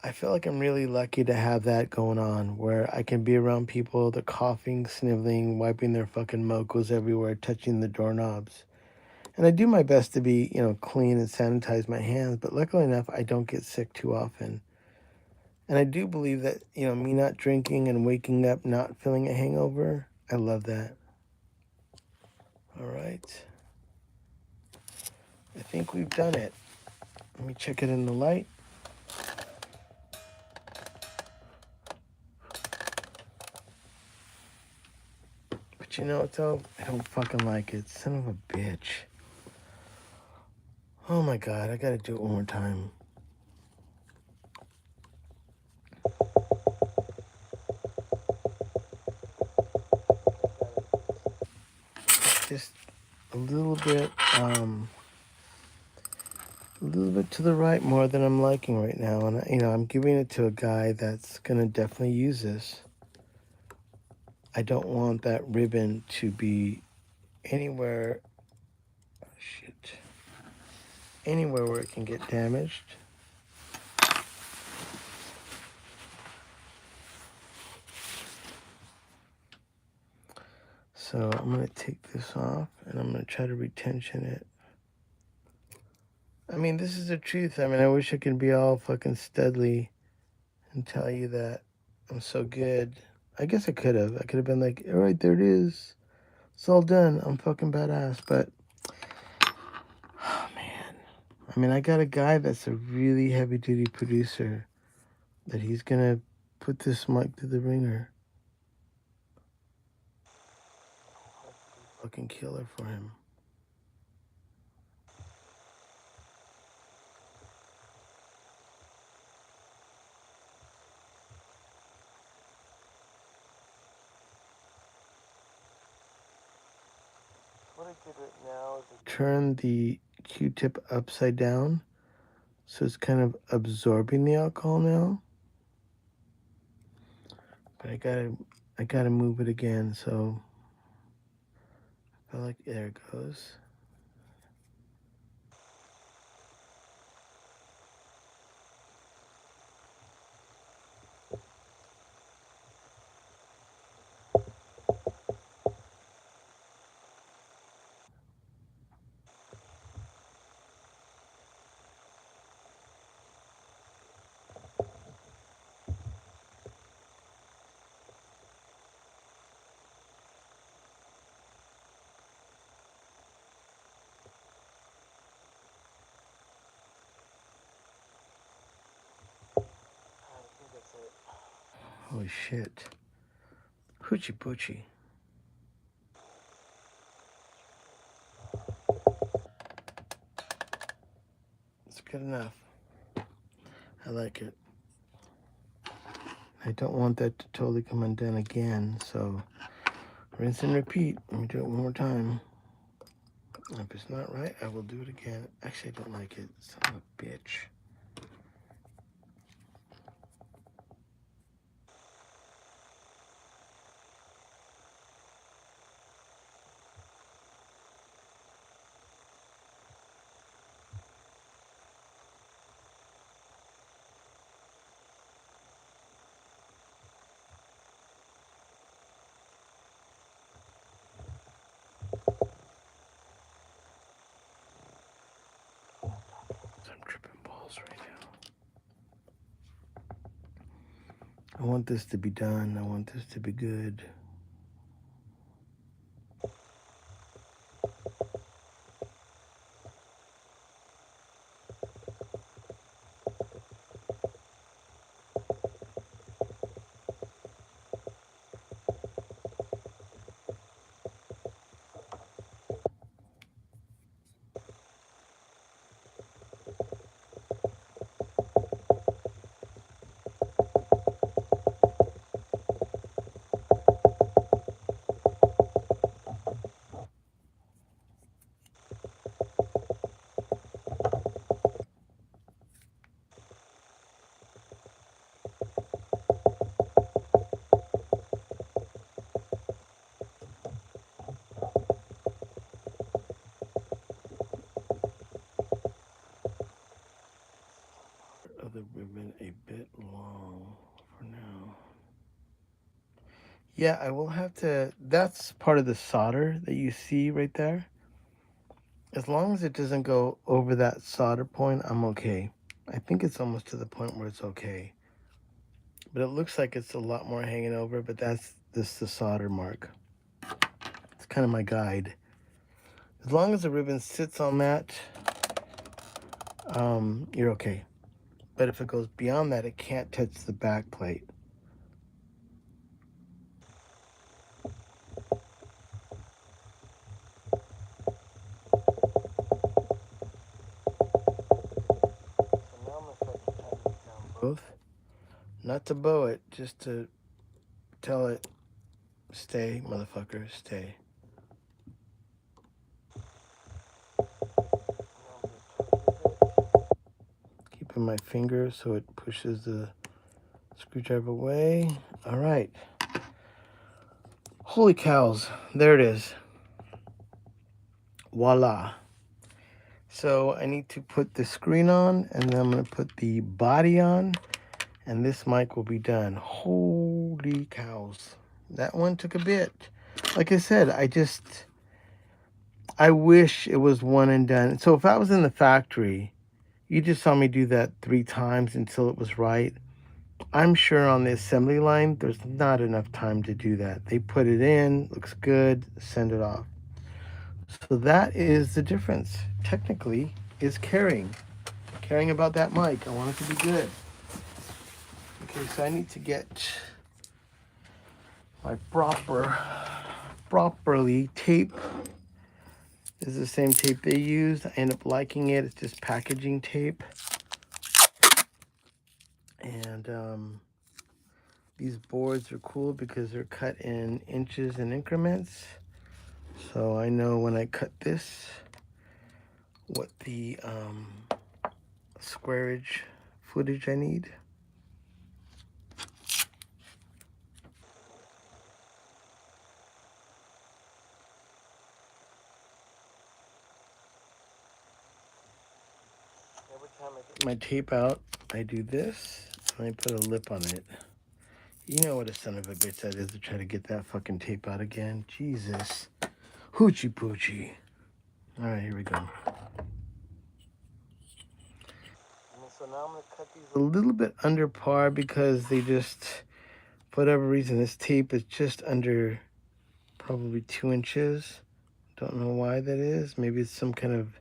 I feel like I'm really lucky to have that going on, where I can be around people, they're coughing, sniveling, wiping their fucking mocos everywhere, touching the doorknobs. And I do my best to be, clean and sanitize my hands, but luckily enough, I don't get sick too often. And I do believe that, me not drinking and waking up not feeling a hangover, I love that. All right. I think we've done it. Let me check it in the light. But you know what, though? I don't fucking like it. Son of a bitch. Oh my God, I gotta do it one more time. Just a little bit to the right more than I'm liking right now. And, I'm giving it to a guy that's going to definitely use this. I don't want that ribbon to be anywhere, anywhere where it can get damaged. So I'm going to take this off, and I'm going to try to retension it. I mean, this is the truth. I mean, I wish I could be all fucking studly and tell you that I'm so good. I guess I could have. I could have been like, all right, there it is. It's all done. I'm fucking badass. But, oh man. I mean, I got a guy that's a really heavy duty producer that he's gonna put this mic through the ringer. Fucking killer for him. What I did right now is I turned the Q-tip upside down, so it's kind of absorbing the alcohol now. But I gotta move it again, so I feel like there it goes. Holy shit. Hoochie poochie. It's good enough. I like it. I don't want that to totally come undone again, so rinse and repeat. Let me do it one more time. If it's not right, I will do it again. Actually, I don't like it. Son of a bitch. I'm tripping balls right now. I want this to be done. I want this to be good. Of the ribbon a bit long for now. Yeah, I will have to. That's part of the solder that you see right there. As long as it doesn't go over that solder point, I'm okay. I think it's almost to the point where it's okay. But it looks like it's a lot more hanging over, but that's this the solder mark. It's kind of my guide. As long as the ribbon sits on that, you're okay. But if it goes beyond that, it can't touch the back plate. So now I'm gonna start to tighten it down both. Not to bow it, just to tell it, stay, motherfucker, stay. Keeping my finger so it pushes the screwdriver away. All right. Holy cows, there it is. Voila. So I need to put the screen on, and then I'm going to put the body on, and this mic will be done. Holy cows. That one took a bit. Like I said, I wish it was one and done. So if I was in the factory, you just saw me do that 3 times until it was right. I'm sure on the assembly line, there's not enough time to do that. They put it in, looks good, send it off. So that is the difference, technically, is caring. Caring about that mic. I want it to be good. Okay, so I need to get my properly tape. This is the same tape they used. I end up liking it. It's just packaging tape. And these boards are cool because they're cut in inches and increments. So I know when I cut this, what the squareage footage I need. Every time I get my tape out, I do this, and I put a lip on it. You know what a son of a bitch that is to try to get that fucking tape out again. Jesus. Hoochie poochie. All right, here we go. So now I'm going to cut these a little bit under par because they just, for whatever reason, this tape is just under probably 2 inches. Don't know why that is. Maybe it's some kind of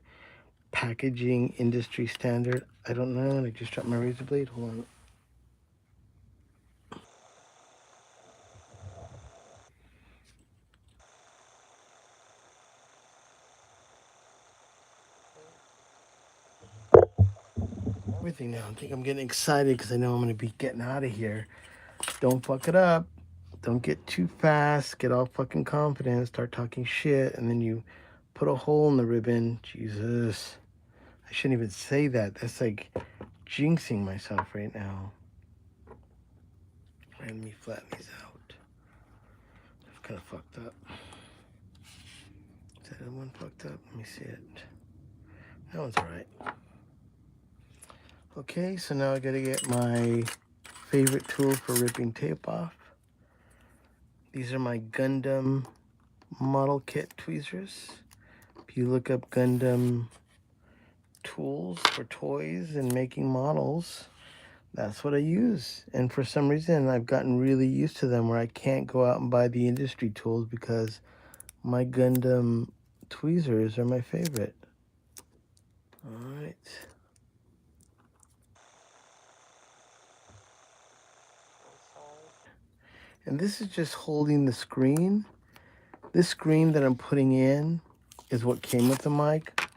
packaging industry standard. I don't know. And I just dropped my razor blade. Hold on. Everything now. I think I'm getting excited because I know I'm going to be getting out of here. Don't fuck it up. Don't get too fast. Get all fucking confident. Start talking shit. And then you put a hole in the ribbon. Jesus. I shouldn't even say that. That's like jinxing myself right now. Let me flatten these out. I've kind of fucked up. Is that one fucked up? Let me see it. That one's alright. Okay, so now I gotta get my favorite tool for ripping tape off. These are my Gundam model kit tweezers. If you look up Gundam tools for toys and making models, that's what I use. And for some reason, I've gotten really used to them where I can't go out and buy the industry tools because my Gundam tweezers are my favorite. All right. And this is just holding the screen. This screen that I'm putting in is what came with the mic.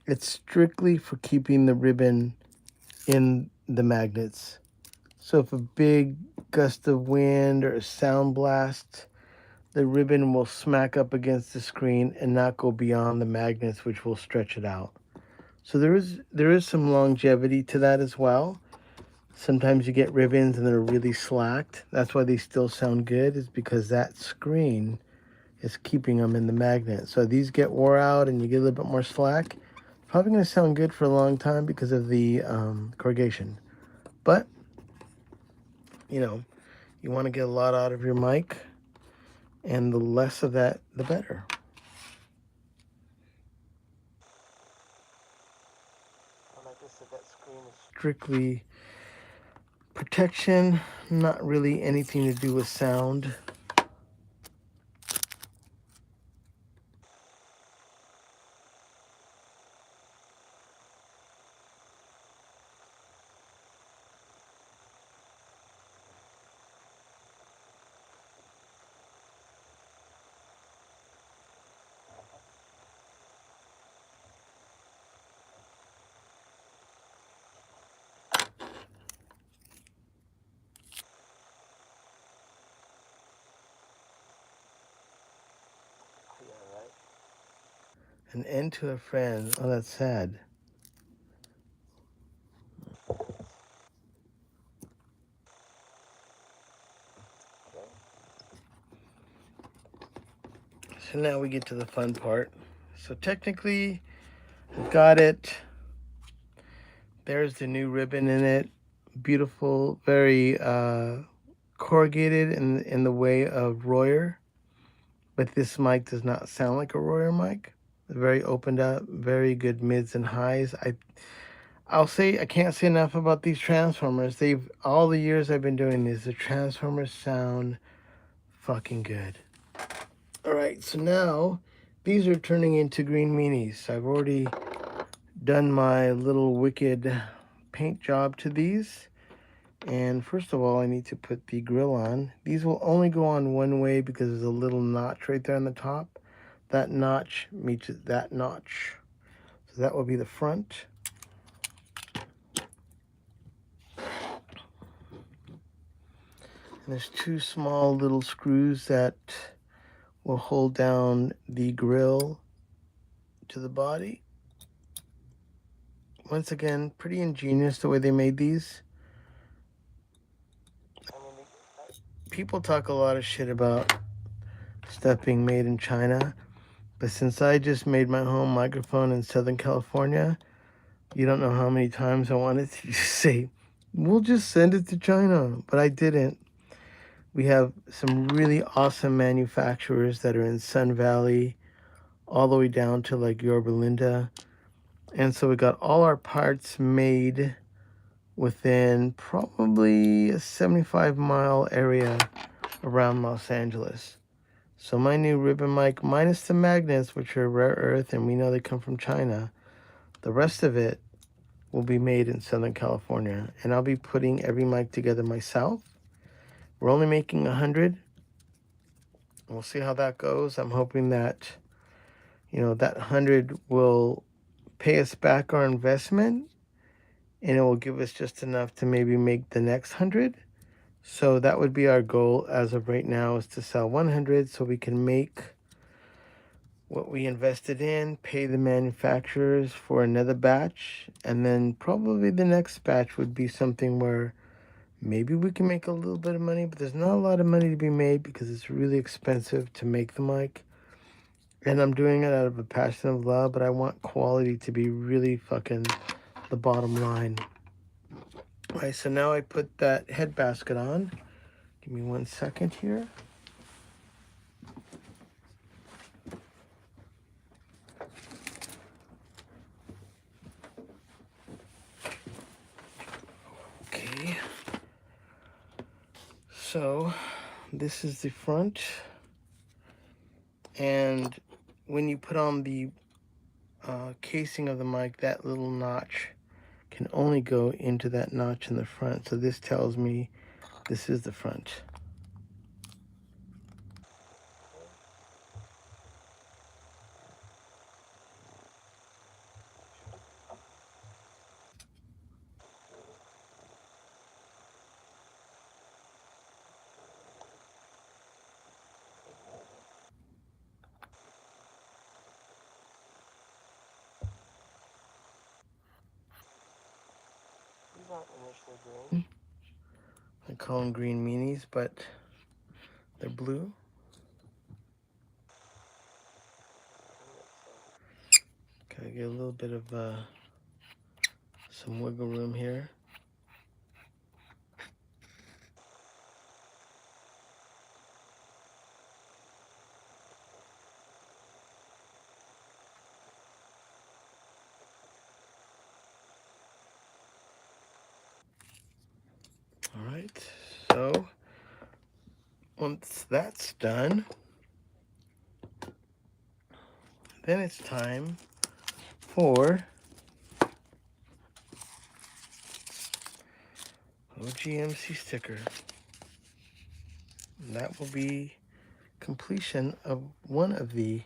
It's strictly for keeping the ribbon in the magnets. So if a big gust of wind or a sound blast, the ribbon will smack up against the screen and not go beyond the magnets, which will stretch it out. So there is some longevity to that as well. Sometimes you get ribbons and they're really slacked. That's why they still sound good, is because that screen is keeping them in the magnet. So these get wore out and you get a little bit more slack. Probably going to sound good for a long time because of the corrugation. But, you know, you want to get a lot out of your mic, and the less of that, the better. Like I said, that screen is strictly protection, not really anything to do with sound. An end to a friend. Oh, that's sad. So now we get to the fun part. So technically, I've got it. There's the new ribbon in it. Beautiful, very corrugated in the way of Royer. But this mic does not sound like a Royer mic. Very opened up, very good mids and highs. I can't say enough about these transformers. All the years I've been doing these, the transformers sound fucking good. All right, so now these are turning into green meanies. I've already done my little wicked paint job to these. And first of all, I need to put the grill on. These will only go on one way because there's a little notch right there on the top. That notch meets that notch. So that will be the front. And there's two small little screws that will hold down the grill to the body. Once again, pretty ingenious the way they made these. People talk a lot of shit about stuff being made in China, but since I just made my home microphone in Southern California, you don't know how many times I wanted to just say, we'll just send it to China, but I didn't. We have some really awesome manufacturers that are in Sun Valley, all the way down to like Yorba Linda. And so we got all our parts made within probably a 75-mile area around Los Angeles. So my new ribbon mic, minus the magnets, which are rare earth, and we know they come from China, the rest of it will be made in Southern California. And I'll be putting every mic together myself. We're only making 100. We'll see how that goes. I'm hoping that, that 100 will pay us back our investment, and it will give us just enough to maybe make the next 100. So that would be our goal as of right now, is to sell 100 so we can make what we invested in, pay the manufacturers for another batch, and then probably the next batch would be something where maybe we can make a little bit of money, but there's not a lot of money to be made because it's really expensive to make the mic. And I'm doing it out of a passion of love, but I want quality to be really fucking the bottom line. All right, so now I put that head basket on. Give me 1 second here. Okay. So this is the front. And when you put on the casing of the mic, that little notch can only go into that notch in the front. So this tells me this is the front. These aren't initially green. I call them green meanies, but they're blue. Gotta get a little bit of some wiggle room here. All right, so once that's done, then it's time for OGMC sticker. And that will be completion of one of the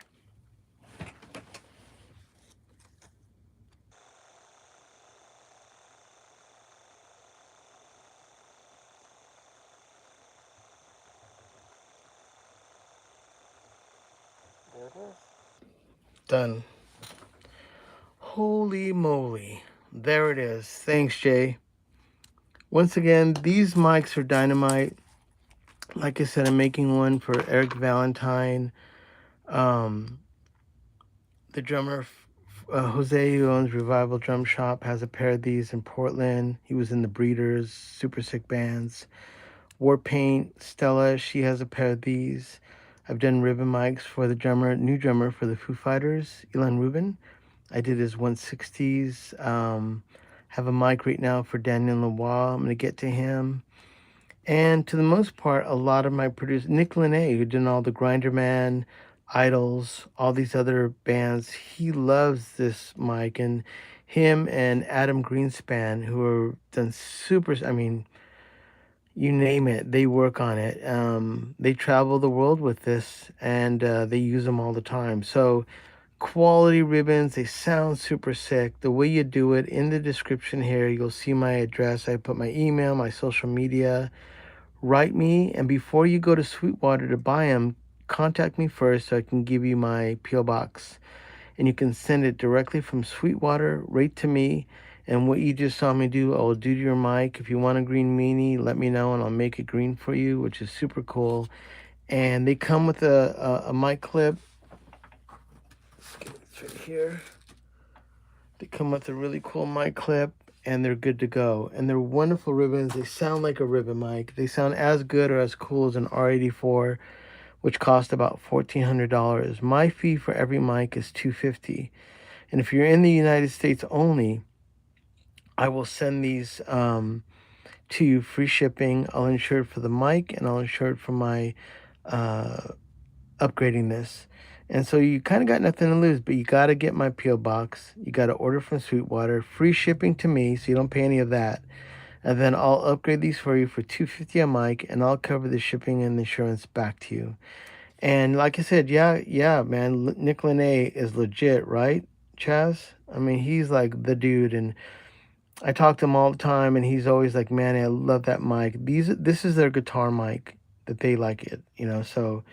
there it is. Done. Holy moly. There it is. Thanks, Jay. Once again, these mics are dynamite. Like I said, I'm making one for Eric Valentine. The drummer, Jose, who owns Revival Drum Shop, has a pair of these in Portland. He was in the Breeders, super sick bands. Warpaint, Stella, she has a pair of these. I've done ribbon mics for the new drummer for the Foo Fighters, Ilan Rubin. I did his 160s. Have a mic right now for Daniel Lavoie. I'm going to get to him. And to the most part, a lot of my producers, Nick Lene, who did all the Grinder Man, Idols, all these other bands, he loves this mic. And him and Adam Greenspan, who are done super, I mean, you name it, they work on it. They travel the world with this, and they use them all the time. So quality ribbons, they sound super sick. The way you do it, in the description here, you'll see my address. I put my email, my social media. Write me, and before you go to Sweetwater to buy them, contact me first so I can give you my PO box, and you can send it directly from Sweetwater right to me. And what you just saw me do, I'll do to your mic. If you want a green meanie, let me know and I'll make it green for you, which is super cool. And they come with a mic clip. It's right here. They come with a really cool mic clip, and they're good to go. And they're wonderful ribbons. They sound like a ribbon mic. They sound as good or as cool as an R84, which cost about $1,400. My fee for every mic is $250. And if you're in the United States only, I will send these to you free shipping. I'll insure it for the mic, and I'll insure it for my upgrading this. And so you kind of got nothing to lose, but you got to get my P.O. box. You got to order from Sweetwater. Free shipping to me, so you don't pay any of that. And then I'll upgrade these for you for $250 a mic, and I'll cover the shipping and insurance back to you. And like I said, yeah, man, Nick Lene is legit, right, Chaz? I mean, he's like the dude, and I talk to him all the time, and he's always like, "Manny, I love that mic. This is their guitar mic that they like it, you know." So,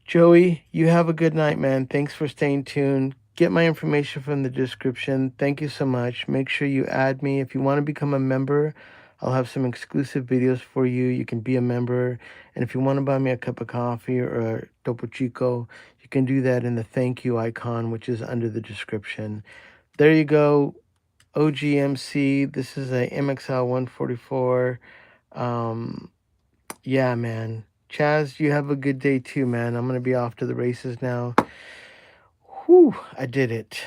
Joey, you have a good night, man. Thanks for staying tuned. Get my information from the description. Thank you so much. Make sure you add me if you want to become a member. I'll have some exclusive videos for you. You can be a member, and if you want to buy me a cup of coffee or a Topo Chico, you can do that in the thank you icon, which is under the description. There you go. OGMC. This is a MXL 144. Yeah, man. Chaz, you have a good day too, man. I'm going to be off to the races now. Whew, I did it.